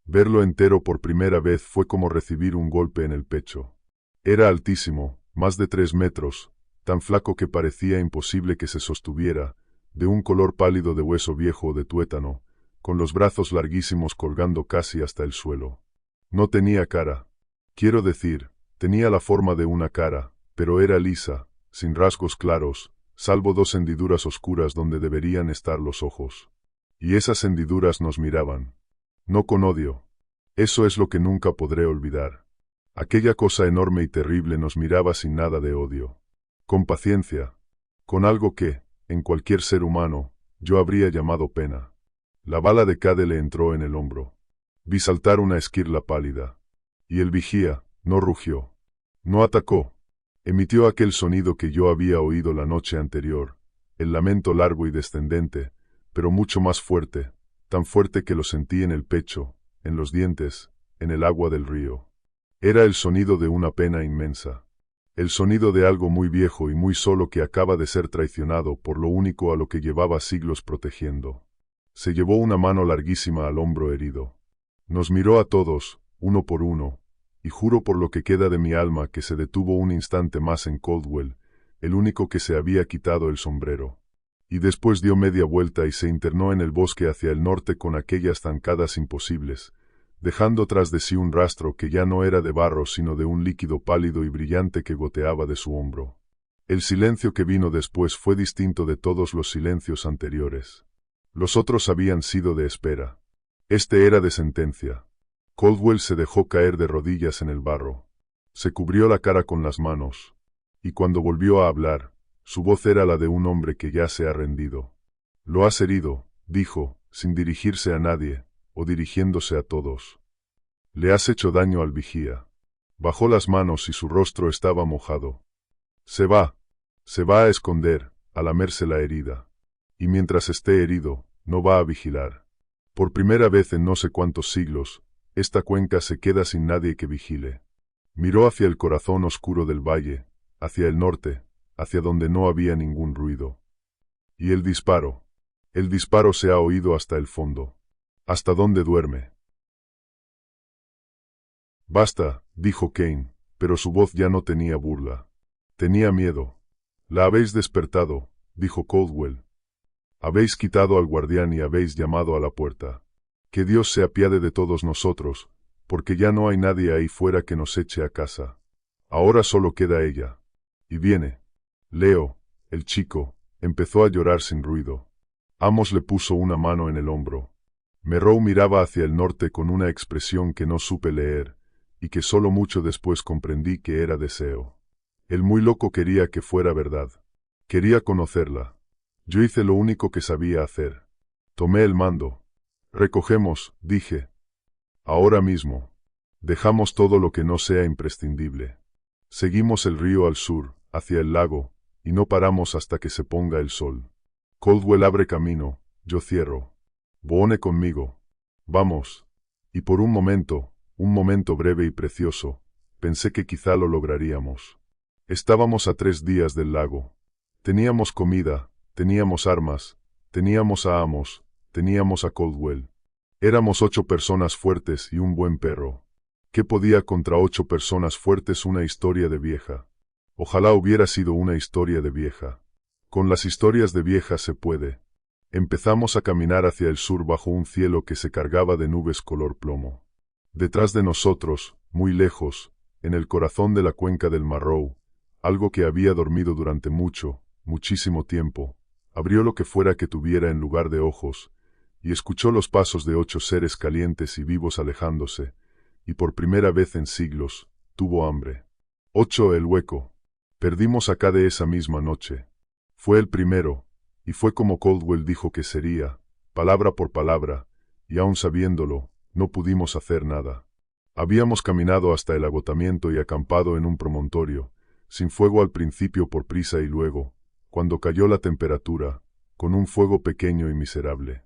Verlo entero por primera vez fue como recibir un golpe en el pecho. Era altísimo, más de 3 metros, tan flaco que parecía imposible que se sostuviera, de un color pálido de hueso viejo o de tuétano, con los brazos larguísimos colgando casi hasta el suelo. No tenía cara. Quiero decir, tenía la forma de una cara, pero era lisa, sin rasgos claros, salvo 2 hendiduras oscuras donde deberían estar los ojos. Y esas hendiduras nos miraban. No con odio. Eso es lo que nunca podré olvidar. Aquella cosa enorme y terrible nos miraba sin nada de odio. Con paciencia. Con algo que, en cualquier ser humano, yo habría llamado pena. La bala de Cade le entró en el hombro. Vi saltar una esquirla pálida. Y el vigía, no rugió. No atacó. Emitió aquel sonido que yo había oído la noche anterior, el lamento largo y descendente, pero mucho más fuerte, tan fuerte que lo sentí en el pecho, en los dientes, en el agua del río. Era el sonido de una pena inmensa. El sonido de algo muy viejo y muy solo que acaba de ser traicionado por lo único a lo que llevaba siglos protegiendo. Se llevó una mano larguísima al hombro herido. Nos miró a todos, uno por uno, y juro por lo que queda de mi alma que se detuvo un instante más en Caldwell, el único que se había quitado el sombrero. Y después dio media vuelta y se internó en el bosque hacia el norte con aquellas zancadas imposibles, dejando tras de sí un rastro que ya no era de barro sino de un líquido pálido y brillante que goteaba de su hombro. El silencio que vino después fue distinto de todos los silencios anteriores. Los otros habían sido de espera. Este era de sentencia. Caldwell se dejó caer de rodillas en el barro. Se cubrió la cara con las manos. Y cuando volvió a hablar, su voz era la de un hombre que ya se ha rendido. «Lo has herido», dijo, sin dirigirse a nadie, o dirigiéndose a todos. «Le has hecho daño al vigía». Bajó las manos y su rostro estaba mojado. Se va a esconder, a lamerse la herida. Y mientras esté herido, no va a vigilar. Por primera vez en no sé cuántos siglos, Esta cuenca se queda sin nadie que vigile. Miró hacia el corazón oscuro del valle, hacia el norte, hacia donde no había ningún ruido. Y el disparo. El disparo se ha oído hasta el fondo. ¿Hasta dónde duerme? Basta, dijo Kane, pero su voz ya no tenía burla. Tenía miedo. La habéis despertado, dijo Caldwell. Habéis quitado al guardián y habéis llamado a la puerta. Que Dios se apiade de todos nosotros, porque ya no hay nadie ahí fuera que nos eche a casa. Ahora solo queda ella. Y viene. Leo, el chico, empezó a llorar sin ruido. Amos le puso una mano en el hombro. Merrow miraba hacia el norte con una expresión que no supe leer, y que solo mucho después comprendí que era deseo. El muy loco quería que fuera verdad. Quería conocerla. Yo hice lo único que sabía hacer. Tomé el mando. Recogemos, dije. Ahora mismo. Dejamos todo lo que no sea imprescindible. Seguimos el río al sur, hacia el lago, y no paramos hasta que se ponga el sol. Caldwell abre camino, yo cierro. Boone conmigo. Vamos. Y por un momento breve y precioso, pensé que quizá lo lograríamos. Estábamos a 3 días del lago. Teníamos comida, teníamos armas, teníamos a Amos, teníamos a Caldwell. Éramos 8 personas fuertes y un buen perro. ¿Qué podía contra 8 personas fuertes una historia de vieja? Ojalá hubiera sido una historia de vieja. Con las historias de vieja se puede. Empezamos a caminar hacia el sur bajo un cielo que se cargaba de nubes color plomo. Detrás de nosotros, muy lejos, en el corazón de la cuenca del Marrow, algo que había dormido durante muchísimo tiempo, abrió lo que fuera que tuviera en lugar de ojos, y escuchó los pasos de 8 seres calientes y vivos alejándose, y por primera vez en siglos, tuvo hambre. 8 el hueco. Perdimos a Cade esa misma noche. Fue el primero, y fue como Caldwell dijo que sería, palabra por palabra, y aun sabiéndolo, no pudimos hacer nada. Habíamos caminado hasta el agotamiento y acampado en un promontorio, sin fuego al principio por prisa y luego, cuando cayó la temperatura, con un fuego pequeño y miserable.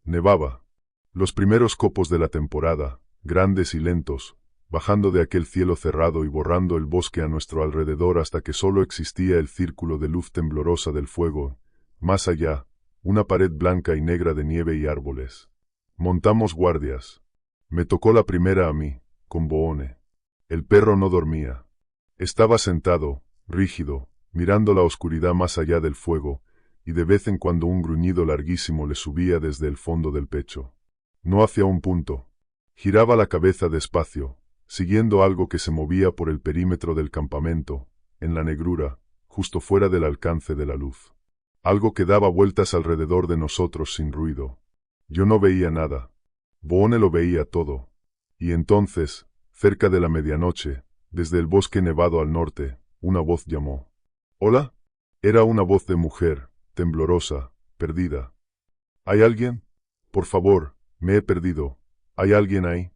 Nevaba. Los primeros copos de la temporada, grandes y lentos, bajando de aquel cielo cerrado y borrando el bosque a nuestro alrededor hasta que solo existía el círculo de luz temblorosa del fuego, más allá, una pared blanca y negra de nieve y árboles. Montamos guardias. Me tocó la primera a mí, con Boone. El perro no dormía. Estaba sentado, rígido, mirando la oscuridad más allá del fuego, y de vez en cuando un gruñido larguísimo le subía desde el fondo del pecho. No hacia un punto. Giraba la cabeza despacio, siguiendo algo que se movía por el perímetro del campamento, en la negrura, justo fuera del alcance de la luz. Algo que daba vueltas alrededor de nosotros sin ruido. Yo no veía nada. Boone lo veía todo. Y entonces, cerca de la medianoche, desde el bosque nevado al norte, una voz llamó. ¿Hola? Era una voz de mujer, temblorosa, perdida. ¿Hay alguien? Por favor, me he perdido. ¿Hay alguien ahí?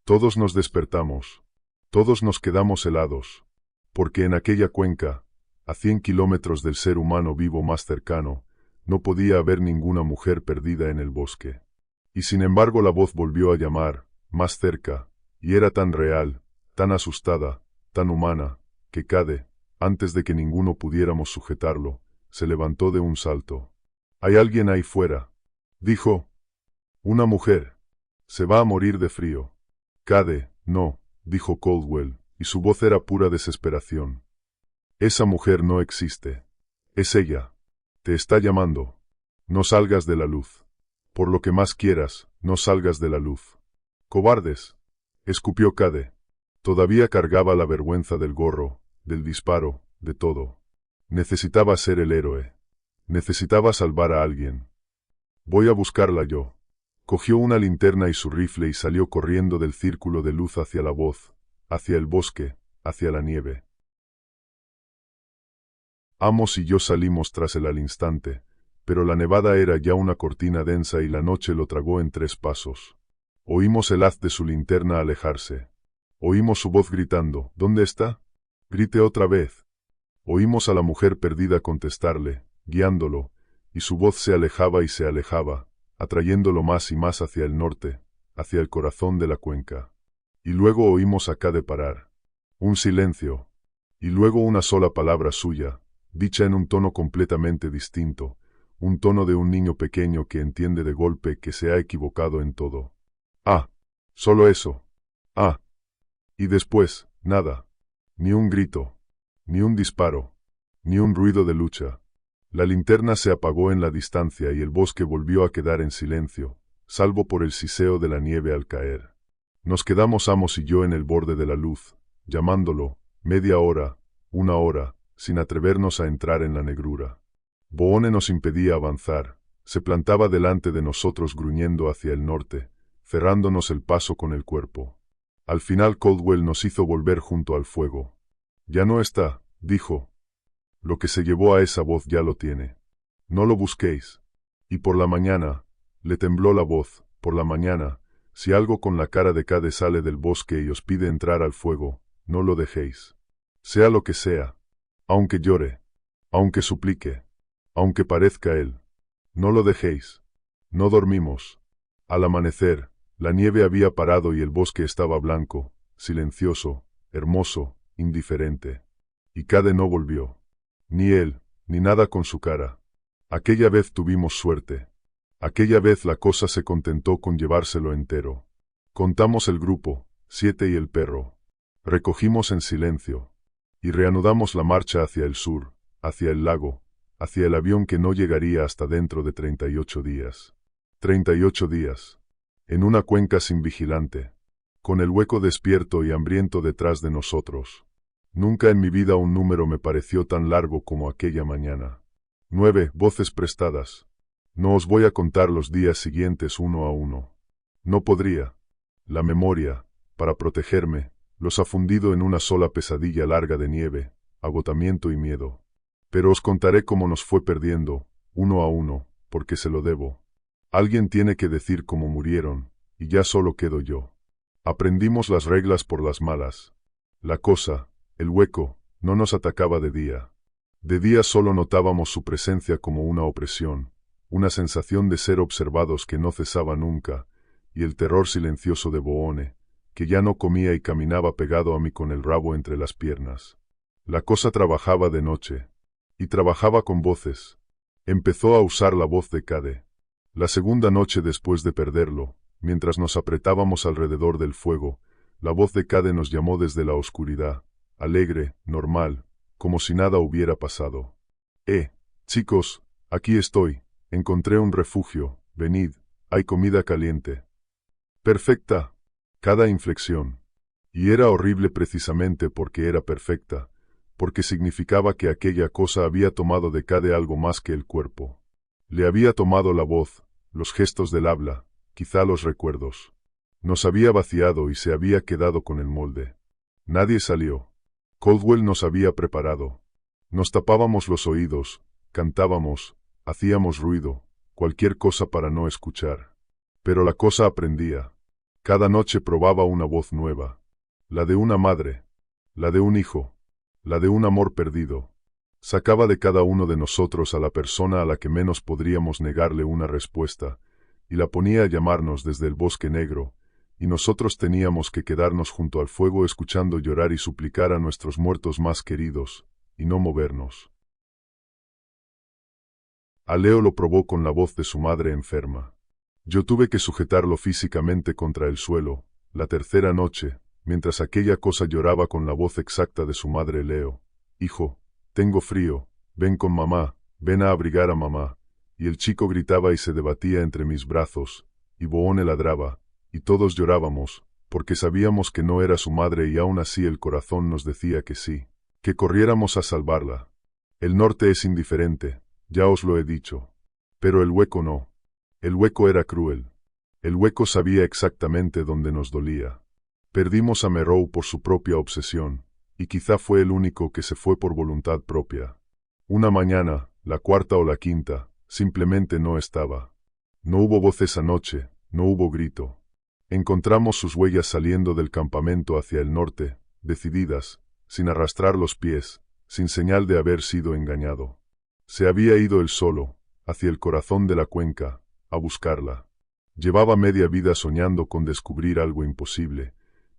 Todos nos despertamos. Todos nos quedamos helados. Porque en aquella cuenca, a 100 kilómetros del ser humano vivo más cercano, no podía haber ninguna mujer perdida en el bosque. Y sin embargo la voz volvió a llamar, más cerca, y era tan real, tan asustada, tan humana, que Cade, antes de que ninguno pudiéramos sujetarlo, se levantó de un salto. «¿Hay alguien ahí fuera?», dijo. «Una mujer. Se va a morir de frío». «Cade, no», dijo Caldwell, y su voz era pura desesperación. «Esa mujer no existe. Es ella. Te está llamando. No salgas de la luz. Por lo que más quieras, no salgas de la luz». «Cobardes», escupió Cade. Todavía cargaba la vergüenza del gorro, del disparo, de todo. Necesitaba ser el héroe. Necesitaba salvar a alguien. «Voy a buscarla yo». Cogió una linterna y su rifle y salió corriendo del círculo de luz hacia la voz, hacia el bosque, hacia la nieve. Amos y yo salimos tras él al instante, pero la nevada era ya una cortina densa y la noche lo tragó en 3 pasos. Oímos el haz de su linterna alejarse. Oímos su voz gritando, «¿Dónde está?». Grite otra vez. Oímos a la mujer perdida contestarle, guiándolo, y su voz se alejaba y se alejaba, atrayéndolo más y más hacia el norte, hacia el corazón de la cuenca. Y luego oímos a Cade parar. Un silencio. Y luego una sola palabra suya, dicha en un tono completamente distinto, un tono de un niño pequeño que entiende de golpe que se ha equivocado en todo. Ah, solo eso. Ah. Y después, nada. Ni un grito, ni un disparo, ni un ruido de lucha. La linterna se apagó en la distancia y el bosque volvió a quedar en silencio, salvo por el siseo de la nieve al caer. Nos quedamos Amos y yo en el borde de la luz, llamándolo, media hora, una hora, sin atrevernos a entrar en la negrura. Boone nos impedía avanzar, se plantaba delante de nosotros gruñendo hacia el norte, cerrándonos el paso con el cuerpo. Al final Caldwell nos hizo volver junto al fuego. Ya no está, dijo. Lo que se llevó a esa voz ya lo tiene. No lo busquéis. Y por la mañana, le tembló la voz, por la mañana, si algo con la cara de Cade sale del bosque y os pide entrar al fuego, no lo dejéis. Sea lo que sea. Aunque llore. Aunque suplique. Aunque parezca él. No lo dejéis. No dormimos. Al amanecer, la nieve había parado y el bosque estaba blanco, silencioso, hermoso, indiferente. Y Cade no volvió. Ni él, ni nada con su cara. Aquella vez tuvimos suerte. Aquella vez la cosa se contentó con llevárselo entero. Contamos el grupo, 7 y el perro. Recogimos en silencio. Y reanudamos la marcha hacia el sur, hacia el lago, hacia el avión que no llegaría hasta dentro de 38 días. 38 días. En una cuenca sin vigilante. Con el hueco despierto y hambriento detrás de nosotros. Nunca en mi vida un número me pareció tan largo como aquella mañana. 9 voces prestadas. No os voy a contar los días siguientes uno a uno. No podría. La memoria, para protegerme, los ha fundido en una sola pesadilla larga de nieve, agotamiento y miedo. Pero os contaré cómo nos fue perdiendo, uno a uno, porque se lo debo. Alguien tiene que decir cómo murieron, y ya solo quedo yo. Aprendimos las reglas por las malas. La cosa, el hueco, no nos atacaba de día. De día solo notábamos su presencia como una opresión, una sensación de ser observados que no cesaba nunca, y el terror silencioso de Boone, que ya no comía y caminaba pegado a mí con el rabo entre las piernas. La cosa trabajaba de noche, y trabajaba con voces. Empezó a usar la voz de Cade. La segunda noche después de perderlo, mientras nos apretábamos alrededor del fuego, la voz de Cade nos llamó desde la oscuridad, alegre, normal, como si nada hubiera pasado. Chicos, aquí estoy, encontré un refugio, venid, hay comida caliente. Perfecta. Cada inflexión. Y era horrible precisamente porque era perfecta, porque significaba que aquella cosa había tomado de Cade algo más que el cuerpo. Le había tomado la voz, los gestos del habla, quizá los recuerdos. Nos había vaciado y se había quedado con el molde. Nadie salió. Caldwell nos había preparado. Nos tapábamos los oídos, cantábamos, hacíamos ruido, cualquier cosa para no escuchar. Pero la cosa aprendía. Cada noche probaba una voz nueva. La de una madre. La de un hijo. La de un amor perdido. Sacaba de cada uno de nosotros a la persona a la que menos podríamos negarle una respuesta, y la ponía a llamarnos desde el bosque negro, y nosotros teníamos que quedarnos junto al fuego escuchando llorar y suplicar a nuestros muertos más queridos, y no movernos. A Leo lo probó con la voz de su madre enferma. Yo tuve que sujetarlo físicamente contra el suelo, la tercera noche, mientras aquella cosa lloraba con la voz exacta de su madre. Leo, hijo, tengo frío, ven con mamá, ven a abrigar a mamá. Y el chico gritaba y se debatía entre mis brazos, y Boone ladraba, y todos llorábamos, porque sabíamos que no era su madre y aún así el corazón nos decía que sí, que corriéramos a salvarla. El norte es indiferente, ya os lo he dicho. Pero el hueco no. El hueco era cruel. El hueco sabía exactamente dónde nos dolía. Perdimos a Merrow por su propia obsesión, y quizá fue el único que se fue por voluntad propia. Una mañana, la cuarta o la quinta, simplemente no estaba. No hubo voz esa noche, no hubo grito. Encontramos sus huellas saliendo del campamento hacia el norte, decididas, sin arrastrar los pies, sin señal de haber sido engañado. Se había ido él solo, hacia el corazón de la cuenca, a buscarla. Llevaba media vida soñando con descubrir algo imposible,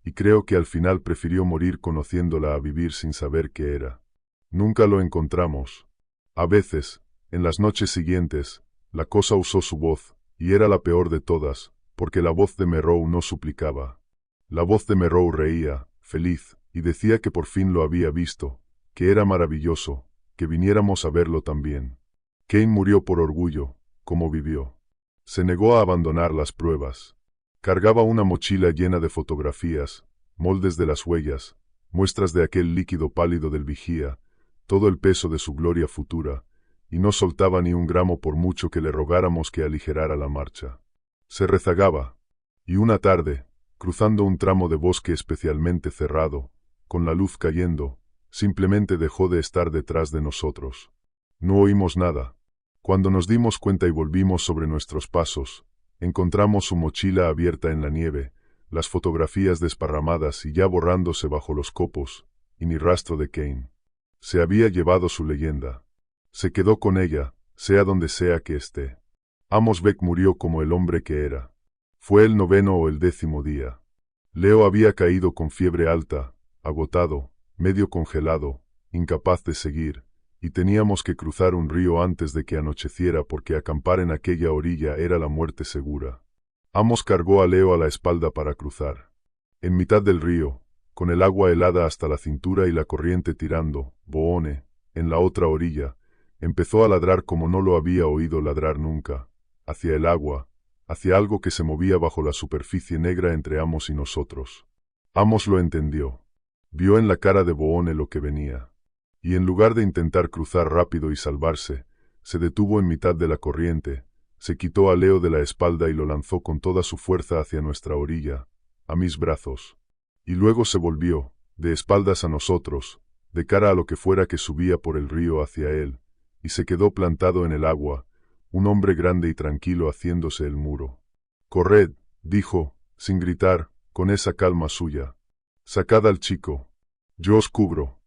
y creo que al final prefirió morir conociéndola a vivir sin saber qué era. Nunca lo encontramos. A veces, en las noches siguientes, la cosa usó su voz, y era la peor de todas, porque la voz de Merrow no suplicaba. La voz de Merrow reía, feliz, y decía que por fin lo había visto, que era maravilloso, que viniéramos a verlo también. Kane murió por orgullo, como vivió. Se negó a abandonar las pruebas. Cargaba una mochila llena de fotografías, moldes de las huellas, muestras de aquel líquido pálido del vigía, todo el peso de su gloria futura, y no soltaba ni un gramo por mucho que le rogáramos que aligerara la marcha. Se rezagaba, y una tarde, cruzando un tramo de bosque especialmente cerrado, con la luz cayendo, simplemente dejó de estar detrás de nosotros. No oímos nada. Cuando nos dimos cuenta y volvimos sobre nuestros pasos, encontramos su mochila abierta en la nieve, las fotografías desparramadas y ya borrándose bajo los copos, y ni rastro de Kane. Se había llevado su leyenda. Se quedó con ella, sea donde sea que esté. Amos Beck murió como el hombre que era. Fue el 9º o el 10º día. Leo había caído con fiebre alta, agotado, medio congelado, incapaz de seguir, y teníamos que cruzar un río antes de que anocheciera porque acampar en aquella orilla era la muerte segura. Amos cargó a Leo a la espalda para cruzar. En mitad del río, con el agua helada hasta la cintura y la corriente tirando, Boone, en la otra orilla, empezó a ladrar como no lo había oído ladrar nunca, hacia el agua, hacia algo que se movía bajo la superficie negra entre Amos y nosotros. Amos lo entendió. Vio en la cara de Boone lo que venía. Y en lugar de intentar cruzar rápido y salvarse, se detuvo en mitad de la corriente, se quitó a Leo de la espalda y lo lanzó con toda su fuerza hacia nuestra orilla, a mis brazos. Y luego se volvió, de espaldas a nosotros, de cara a lo que fuera que subía por el río hacia él, y se quedó plantado en el agua, un hombre grande y tranquilo haciéndose el muro. «Corred», dijo, sin gritar, con esa calma suya. «Sacad al chico. Yo os cubro».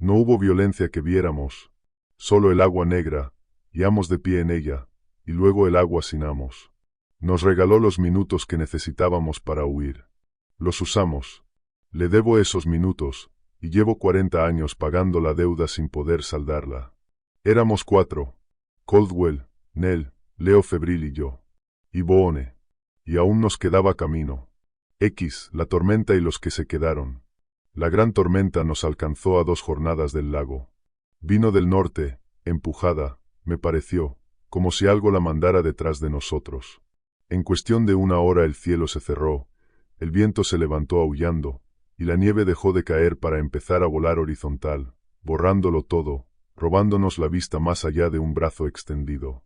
No hubo violencia que viéramos, solo el agua negra, y Amos de pie en ella, y luego el agua sin Amos. Nos regaló los minutos que necesitábamos para huir. Los usamos. Le debo esos minutos, y llevo 40 años pagando la deuda sin poder saldarla. Éramos 4, Caldwell, Nell, Leo Febril y yo. Y Boone. Y aún nos quedaba camino. La tormenta y los que se quedaron. La gran tormenta nos alcanzó a 2 jornadas del lago. Vino del norte, empujada, me pareció, como si algo la mandara detrás de nosotros. En cuestión de 1 hora el cielo se cerró, el viento se levantó aullando, y la nieve dejó de caer para empezar a volar horizontal, borrándolo todo, robándonos la vista más allá de un brazo extendido.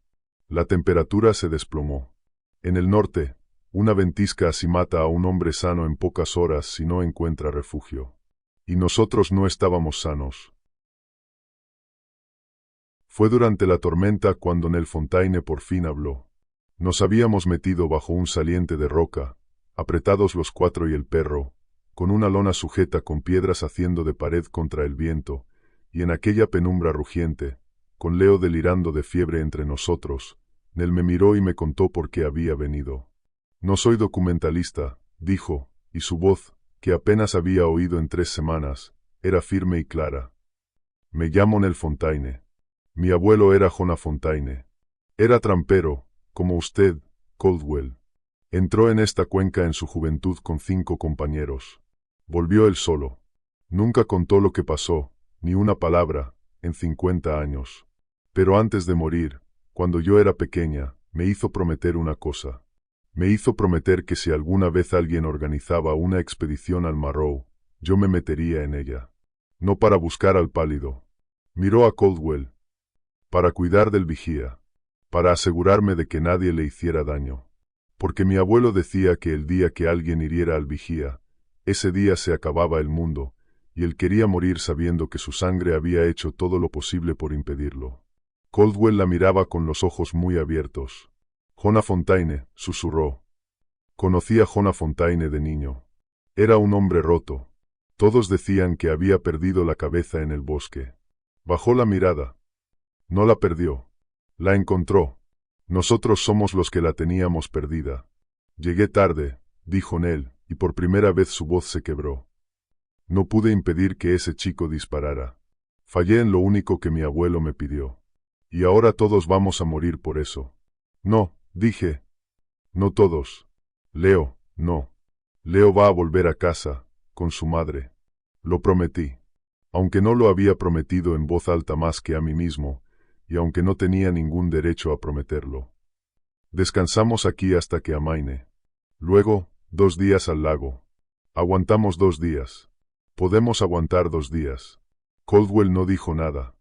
La temperatura se desplomó. En el norte, una ventisca así mata a un hombre sano en pocas horas si no encuentra refugio. Y nosotros no estábamos sanos. Fue durante la tormenta cuando Nell Fontaine por fin habló. Nos habíamos metido bajo un saliente de roca, apretados los 4 y el perro, con una lona sujeta con piedras haciendo de pared contra el viento, y en aquella penumbra rugiente, con Leo delirando de fiebre entre nosotros, Nell me miró y me contó por qué había venido. No soy documentalista, dijo, y su voz, que apenas había oído en 3 semanas, era firme y clara. Me llamo Nell Fontaine. Mi abuelo era Jonah Fontaine. Era trampero, como usted, Caldwell. Entró en esta cuenca en su juventud con 5 compañeros. Volvió él solo. Nunca contó lo que pasó, ni una palabra, en 50 años. Pero antes de morir, cuando yo era pequeña, me hizo prometer una cosa. Me hizo prometer que si alguna vez alguien organizaba una expedición al Marrow, yo me metería en ella. No para buscar al pálido. Miró a Caldwell. Para cuidar del vigía. Para asegurarme de que nadie le hiciera daño. Porque mi abuelo decía que el día que alguien hiriera al vigía, ese día se acababa el mundo, y él quería morir sabiendo que su sangre había hecho todo lo posible por impedirlo. Caldwell la miraba con los ojos muy abiertos. Jonah Fontaine, susurró. Conocí a Jonah Fontaine de niño. Era un hombre roto. Todos decían que había perdido la cabeza en el bosque. Bajó la mirada. No la perdió. La encontró. Nosotros somos los que la teníamos perdida. Llegué tarde, dijo Nell, y por primera vez su voz se quebró. No pude impedir que ese chico disparara. Fallé en lo único que mi abuelo me pidió. Y ahora todos vamos a morir por eso. No, dije. No todos. Leo, no. Leo va a volver a casa, con su madre. Lo prometí. Aunque no lo había prometido en voz alta más que a mí mismo, y aunque no tenía ningún derecho a prometerlo. Descansamos aquí hasta que amaine. Luego, 2 días al lago. Aguantamos 2 días. Podemos aguantar 2 días. Caldwell no dijo nada.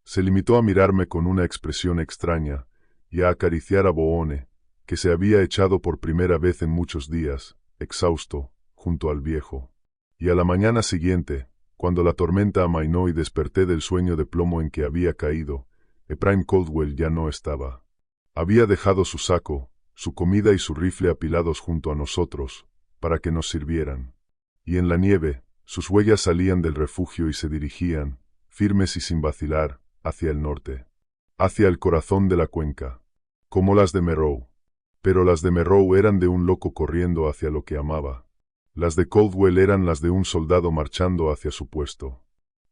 Se limitó a mirarme con una expresión extraña, y a acariciar a Boone, que se había echado por primera vez en muchos días, exhausto, junto al viejo. Y a la mañana siguiente, cuando la tormenta amainó y desperté del sueño de plomo en que había caído, Ephraim Caldwell ya no estaba. Había dejado su saco, su comida y su rifle apilados junto a nosotros, para que nos sirvieran. Y en la nieve, sus huellas salían del refugio y se dirigían, firmes y sin vacilar, hacia el norte. Hacia el corazón de la cuenca. Como las de Merrow. Pero las de Merrow eran de un loco corriendo hacia lo que amaba. Las de Caldwell eran las de un soldado marchando hacia su puesto.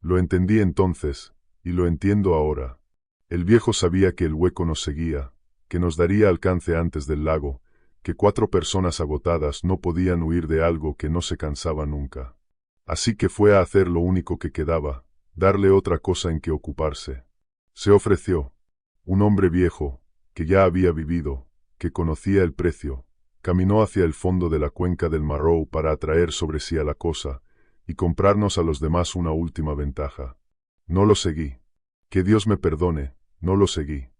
Lo entendí entonces, y lo entiendo ahora. El viejo sabía que el hueco nos seguía, que nos daría alcance antes del lago, que 4 personas agotadas no podían huir de algo que no se cansaba nunca. Así que fue a hacer lo único que quedaba, darle otra cosa en que ocuparse. Se ofreció. Un hombre viejo, que ya había vivido, que conocía el precio, caminó hacia el fondo de la cuenca del Marrow para atraer sobre sí a la cosa, y comprarnos a los demás una última ventaja. No lo seguí. Que Dios me perdone, no lo seguí.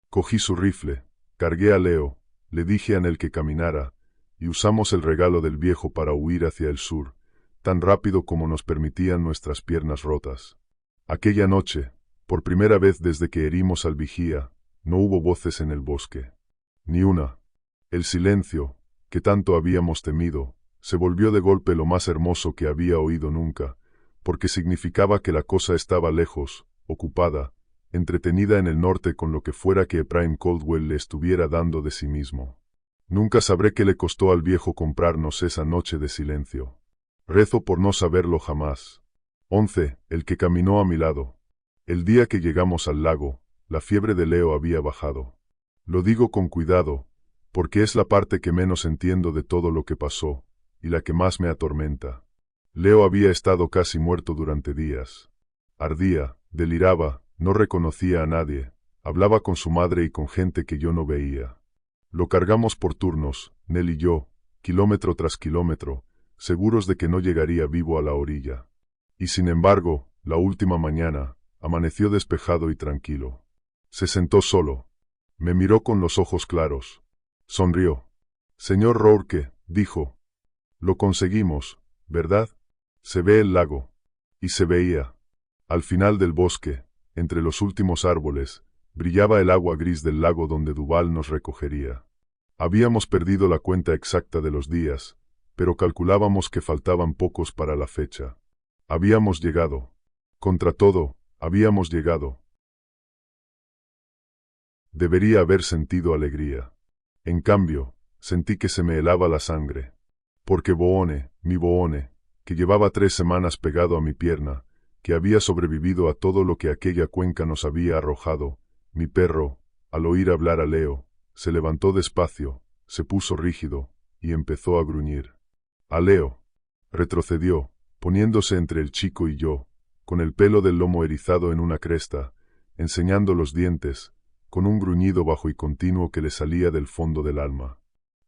Cogí su rifle, cargué a Leo, le dije a Nel que caminara, y usamos el regalo del viejo para huir hacia el sur, tan rápido como nos permitían nuestras piernas rotas. Aquella noche, por primera vez desde que herimos al vigía, no hubo voces en el bosque. Ni una. El silencio, que tanto habíamos temido, se volvió de golpe lo más hermoso que había oído nunca, porque significaba que la cosa estaba lejos, ocupada, entretenida en el norte con lo que fuera que Ephraim Caldwell le estuviera dando de sí mismo. Nunca sabré qué le costó al viejo comprarnos esa noche de silencio. Rezo por no saberlo jamás. 11. El que caminó a mi lado. El día que llegamos al lago, la fiebre de Leo había bajado. Lo digo con cuidado, porque es la parte que menos entiendo de todo lo que pasó, y la que más me atormenta. Leo había estado casi muerto durante días. Ardía, deliraba, no reconocía a nadie, hablaba con su madre y con gente que yo no veía. Lo cargamos por turnos, Nel y yo, kilómetro tras kilómetro, seguros de que no llegaría vivo a la orilla. Y sin embargo, la última mañana, amaneció despejado y tranquilo. Se sentó solo. Me miró con los ojos claros. Sonrió. Señor Rourke, dijo. Lo conseguimos, ¿verdad? Se ve el lago. Y se veía. Al final del bosque, entre los últimos árboles, brillaba el agua gris del lago donde Duval nos recogería. Habíamos perdido la cuenta exacta de los días, pero calculábamos que faltaban pocos para la fecha. Habíamos llegado. Contra todo, habíamos llegado. Debería haber sentido alegría. En cambio, sentí que se me helaba la sangre. Porque Boone, mi Boone, que llevaba 3 semanas pegado a mi pierna, que había sobrevivido a todo lo que aquella cuenca nos había arrojado, mi perro, al oír hablar a Leo, se levantó despacio, se puso rígido, y empezó a gruñir. A Leo. Retrocedió, poniéndose entre el chico y yo, con el pelo del lomo erizado en una cresta, enseñando los dientes, con un gruñido bajo y continuo que le salía del fondo del alma.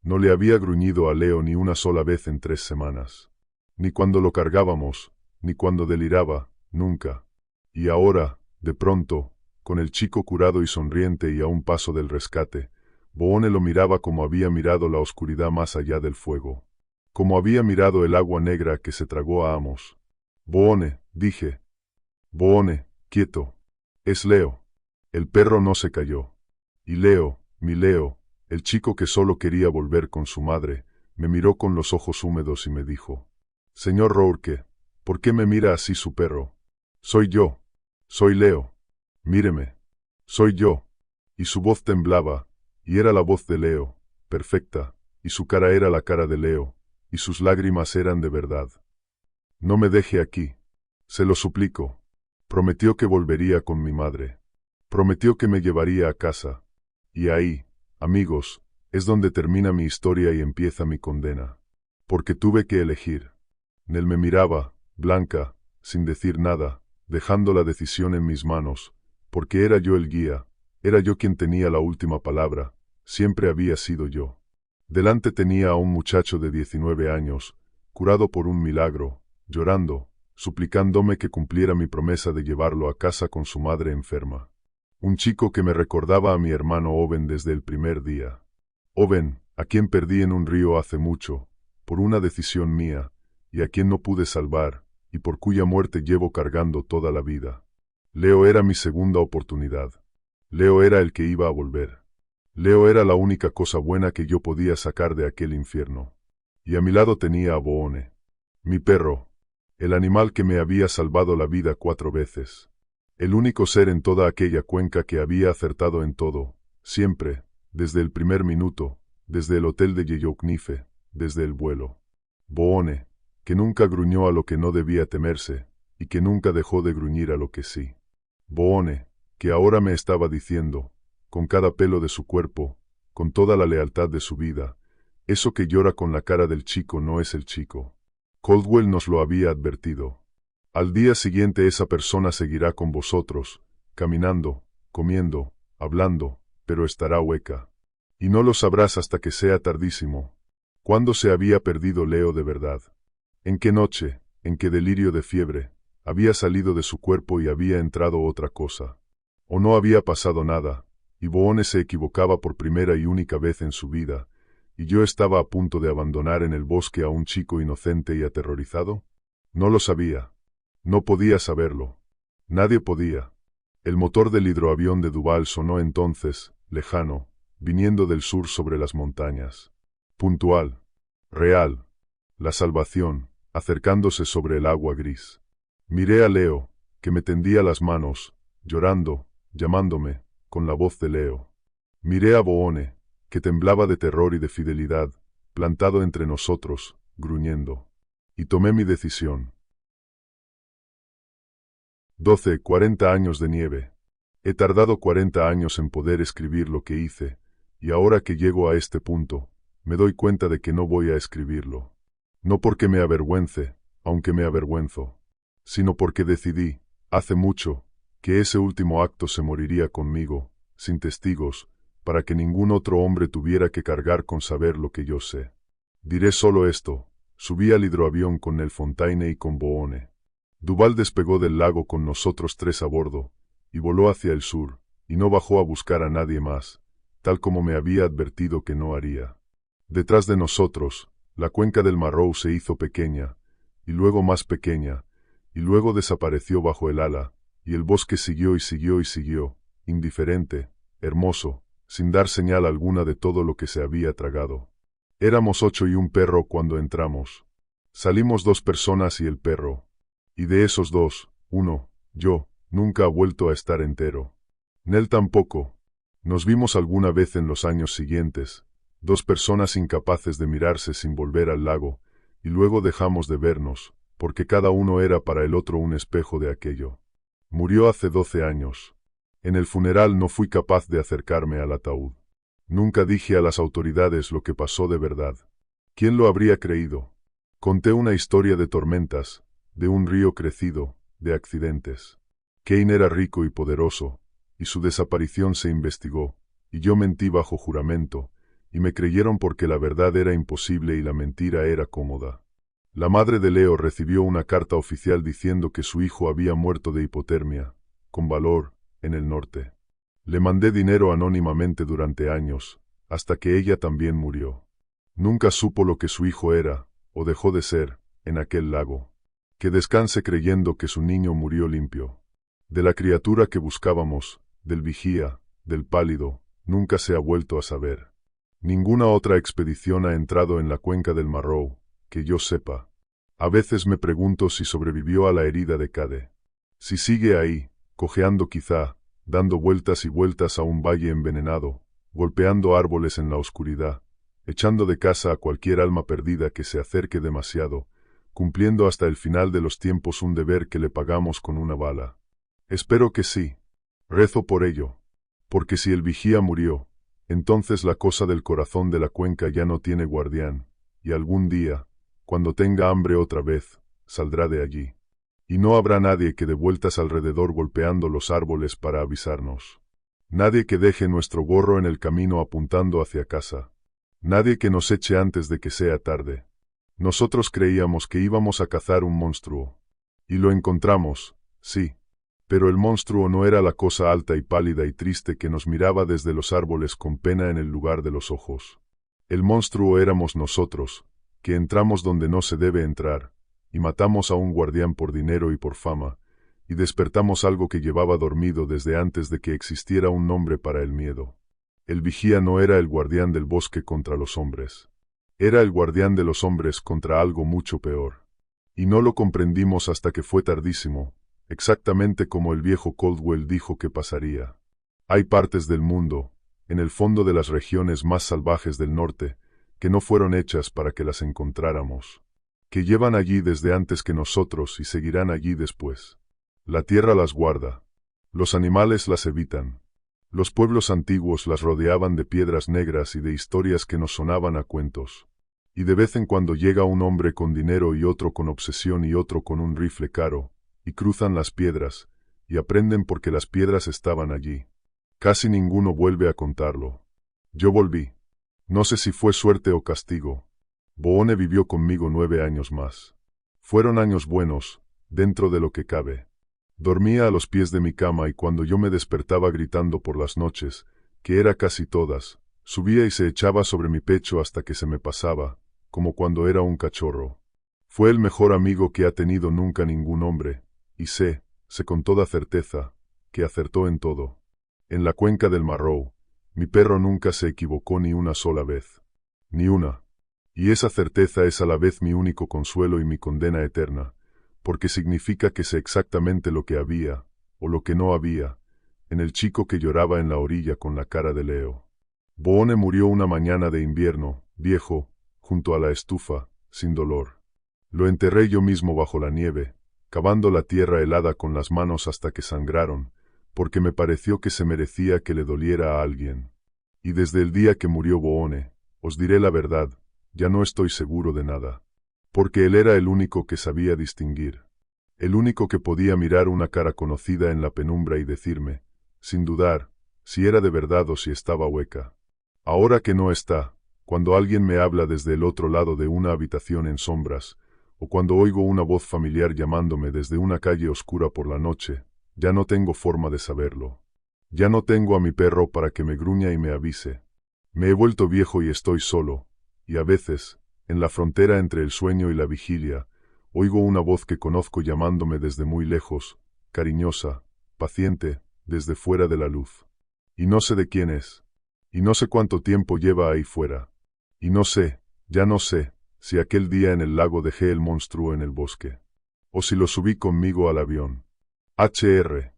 No le había gruñido a Leo ni una sola vez en 3 semanas. Ni cuando lo cargábamos, ni cuando deliraba, nunca. Y ahora, de pronto, con el chico curado y sonriente y a un paso del rescate, Boone lo miraba como había mirado la oscuridad más allá del fuego. Como había mirado el agua negra que se tragó a Amos. Boone, dije. Boone, quieto. Es Leo. El perro no se cayó. Y Leo, mi Leo, el chico que solo quería volver con su madre, me miró con los ojos húmedos y me dijo. Señor Rourke, ¿por qué me mira así su perro? Soy yo. Soy Leo. Míreme. Soy yo. Y su voz temblaba, y era la voz de Leo, perfecta, y su cara era la cara de Leo, y sus lágrimas eran de verdad. No me deje aquí. Se lo suplico. Prometió que volvería con mi madre. Prometió que me llevaría a casa. Y ahí, amigos, es donde termina mi historia y empieza mi condena. Porque tuve que elegir. Nel me miraba, blanca, sin decir nada, dejando la decisión en mis manos, porque era yo el guía, era yo quien tenía la última palabra, siempre había sido yo. Delante tenía a un muchacho de 19 años, curado por un milagro, llorando, suplicándome que cumpliera mi promesa de llevarlo a casa con su madre enferma. Un chico que me recordaba a mi hermano Owen desde el primer día. Owen, a quien perdí en un río hace mucho, por una decisión mía, y a quien no pude salvar, y por cuya muerte llevo cargando toda la vida. Leo era mi segunda oportunidad. Leo era el que iba a volver. Leo era la única cosa buena que yo podía sacar de aquel infierno. Y a mi lado tenía a Boone, mi perro, el animal que me había salvado la vida 4 veces. El único ser en toda aquella cuenca que había acertado en todo, siempre, desde el primer minuto, desde el hotel de Yellowknife, desde el vuelo. Boone, que nunca gruñó a lo que no debía temerse, y que nunca dejó de gruñir a lo que sí. Boone, que ahora me estaba diciendo, con cada pelo de su cuerpo, con toda la lealtad de su vida, eso que llora con la cara del chico no es el chico. Caldwell nos lo había advertido. Al día siguiente esa persona seguirá con vosotros, caminando, comiendo, hablando, pero estará hueca. Y no lo sabrás hasta que sea tardísimo. ¿Cuándo se había perdido Leo de verdad? ¿En qué noche, en qué delirio de fiebre, había salido de su cuerpo y había entrado otra cosa? ¿O no había pasado nada, y Boone se equivocaba por primera y única vez en su vida, y yo estaba a punto de abandonar en el bosque a un chico inocente y aterrorizado? No lo sabía. No podía saberlo. Nadie podía. El motor del hidroavión de Duval sonó entonces, lejano, viniendo del sur sobre las montañas. Puntual. Real. La salvación, acercándose sobre el agua gris. Miré a Leo, que me tendía las manos, llorando, llamándome, con la voz de Leo. Miré a Boone, que temblaba de terror y de fidelidad, plantado entre nosotros, gruñendo. Y tomé mi decisión. 40 años de nieve. He tardado 40 años en poder escribir lo que hice, y ahora que llego a este punto, me doy cuenta de que no voy a escribirlo. No porque me avergüence, aunque me avergüenzo, sino porque decidí, hace mucho, que ese último acto se moriría conmigo, sin testigos, para que ningún otro hombre tuviera que cargar con saber lo que yo sé. Diré solo esto: subí al hidroavión con Nell Fontaine y con Boone. Duval despegó del lago con nosotros 3 a bordo, y voló hacia el sur, y no bajó a buscar a nadie más, tal como me había advertido que no haría. Detrás de nosotros, la cuenca del Marrow se hizo pequeña, y luego más pequeña, y luego desapareció bajo el ala, y el bosque siguió y siguió y siguió, indiferente, hermoso, sin dar señal alguna de todo lo que se había tragado. Éramos 8 y un perro cuando entramos. Salimos 2 personas y el perro. Y de esos 2, uno, yo, nunca ha vuelto a estar entero. Nell tampoco. Nos vimos alguna vez en los años siguientes, 2 personas incapaces de mirarse sin volver al lago, y luego dejamos de vernos, porque cada uno era para el otro un espejo de aquello. Murió hace 12 años. En el funeral no fui capaz de acercarme al ataúd. Nunca dije a las autoridades lo que pasó de verdad. ¿Quién lo habría creído? Conté una historia de tormentas, de un río crecido, de accidentes. Kane era rico y poderoso, y su desaparición se investigó, y yo mentí bajo juramento, y me creyeron porque la verdad era imposible y la mentira era cómoda. La madre de Leo recibió una carta oficial diciendo que su hijo había muerto de hipotermia, con valor, en el norte. Le mandé dinero anónimamente durante años, hasta que ella también murió. Nunca supo lo que su hijo era, o dejó de ser, en aquel lago. Que descanse creyendo que su niño murió limpio. De la criatura que buscábamos, del vigía, del pálido, nunca se ha vuelto a saber. Ninguna otra expedición ha entrado en la cuenca del Marrow, que yo sepa. A veces me pregunto si sobrevivió a la herida de Cade. Si sigue ahí, cojeando quizá, dando vueltas y vueltas a un valle envenenado, golpeando árboles en la oscuridad, echando de casa a cualquier alma perdida que se acerque demasiado, cumpliendo hasta el final de los tiempos un deber que le pagamos con una bala. Espero que sí. Rezo por ello. Porque si el vigía murió, entonces la cosa del corazón de la cuenca ya no tiene guardián, y algún día, cuando tenga hambre otra vez, saldrá de allí. Y no habrá nadie que dé vueltas alrededor golpeando los árboles para avisarnos. Nadie que deje nuestro gorro en el camino apuntando hacia casa. Nadie que nos eche antes de que sea tarde. Nosotros creíamos que íbamos a cazar un monstruo. Y lo encontramos, sí. Pero el monstruo no era la cosa alta y pálida y triste que nos miraba desde los árboles con pena en el lugar de los ojos. El monstruo éramos nosotros, que entramos donde no se debe entrar, y matamos a un guardián por dinero y por fama, y despertamos algo que llevaba dormido desde antes de que existiera un nombre para el miedo. El vigía no era el guardián del bosque contra los hombres. Era el guardián de los hombres contra algo mucho peor. Y no lo comprendimos hasta que fue tardísimo, exactamente como el viejo Caldwell dijo que pasaría. Hay partes del mundo, en el fondo de las regiones más salvajes del norte, que no fueron hechas para que las encontráramos, que llevan allí desde antes que nosotros y seguirán allí después. La tierra las guarda. Los animales las evitan. Los pueblos antiguos las rodeaban de piedras negras y de historias que nos sonaban a cuentos. Y de vez en cuando llega un hombre con dinero y otro con obsesión y otro con un rifle caro, y cruzan las piedras, y aprenden porque las piedras estaban allí. Casi ninguno vuelve a contarlo. Yo volví. No sé si fue suerte o castigo. Boone vivió conmigo 9 años más. Fueron años buenos, dentro de lo que cabe. Dormía a los pies de mi cama y cuando yo me despertaba gritando por las noches, que era casi todas, subía y se echaba sobre mi pecho hasta que se me pasaba, como cuando era un cachorro. Fue el mejor amigo que ha tenido nunca ningún hombre, y sé con toda certeza, que acertó en todo. En la cuenca del Marrow, mi perro nunca se equivocó ni una sola vez. Ni una. Y esa certeza es a la vez mi único consuelo y mi condena eterna, porque significa que sé exactamente lo que había, o lo que no había, en el chico que lloraba en la orilla con la cara de Leo. Boone murió una mañana de invierno, viejo, junto a la estufa, sin dolor. Lo enterré yo mismo bajo la nieve, cavando la tierra helada con las manos hasta que sangraron, porque me pareció que se merecía que le doliera a alguien. Y desde el día que murió Boone, os diré la verdad, ya no estoy seguro de nada. Porque él era el único que sabía distinguir. El único que podía mirar una cara conocida en la penumbra y decirme, sin dudar, si era de verdad o si estaba hueca. Ahora que no está, cuando alguien me habla desde el otro lado de una habitación en sombras, o cuando oigo una voz familiar llamándome desde una calle oscura por la noche, ya no tengo forma de saberlo. Ya no tengo a mi perro para que me gruña y me avise. Me he vuelto viejo y estoy solo, y a veces, en la frontera entre el sueño y la vigilia, oigo una voz que conozco llamándome desde muy lejos, cariñosa, paciente, desde fuera de la luz. Y no sé de quién es. Y no sé cuánto tiempo lleva ahí fuera. Y no sé, ya no sé, si aquel día en el lago dejé el monstruo en el bosque. O si lo subí conmigo al avión. Hr.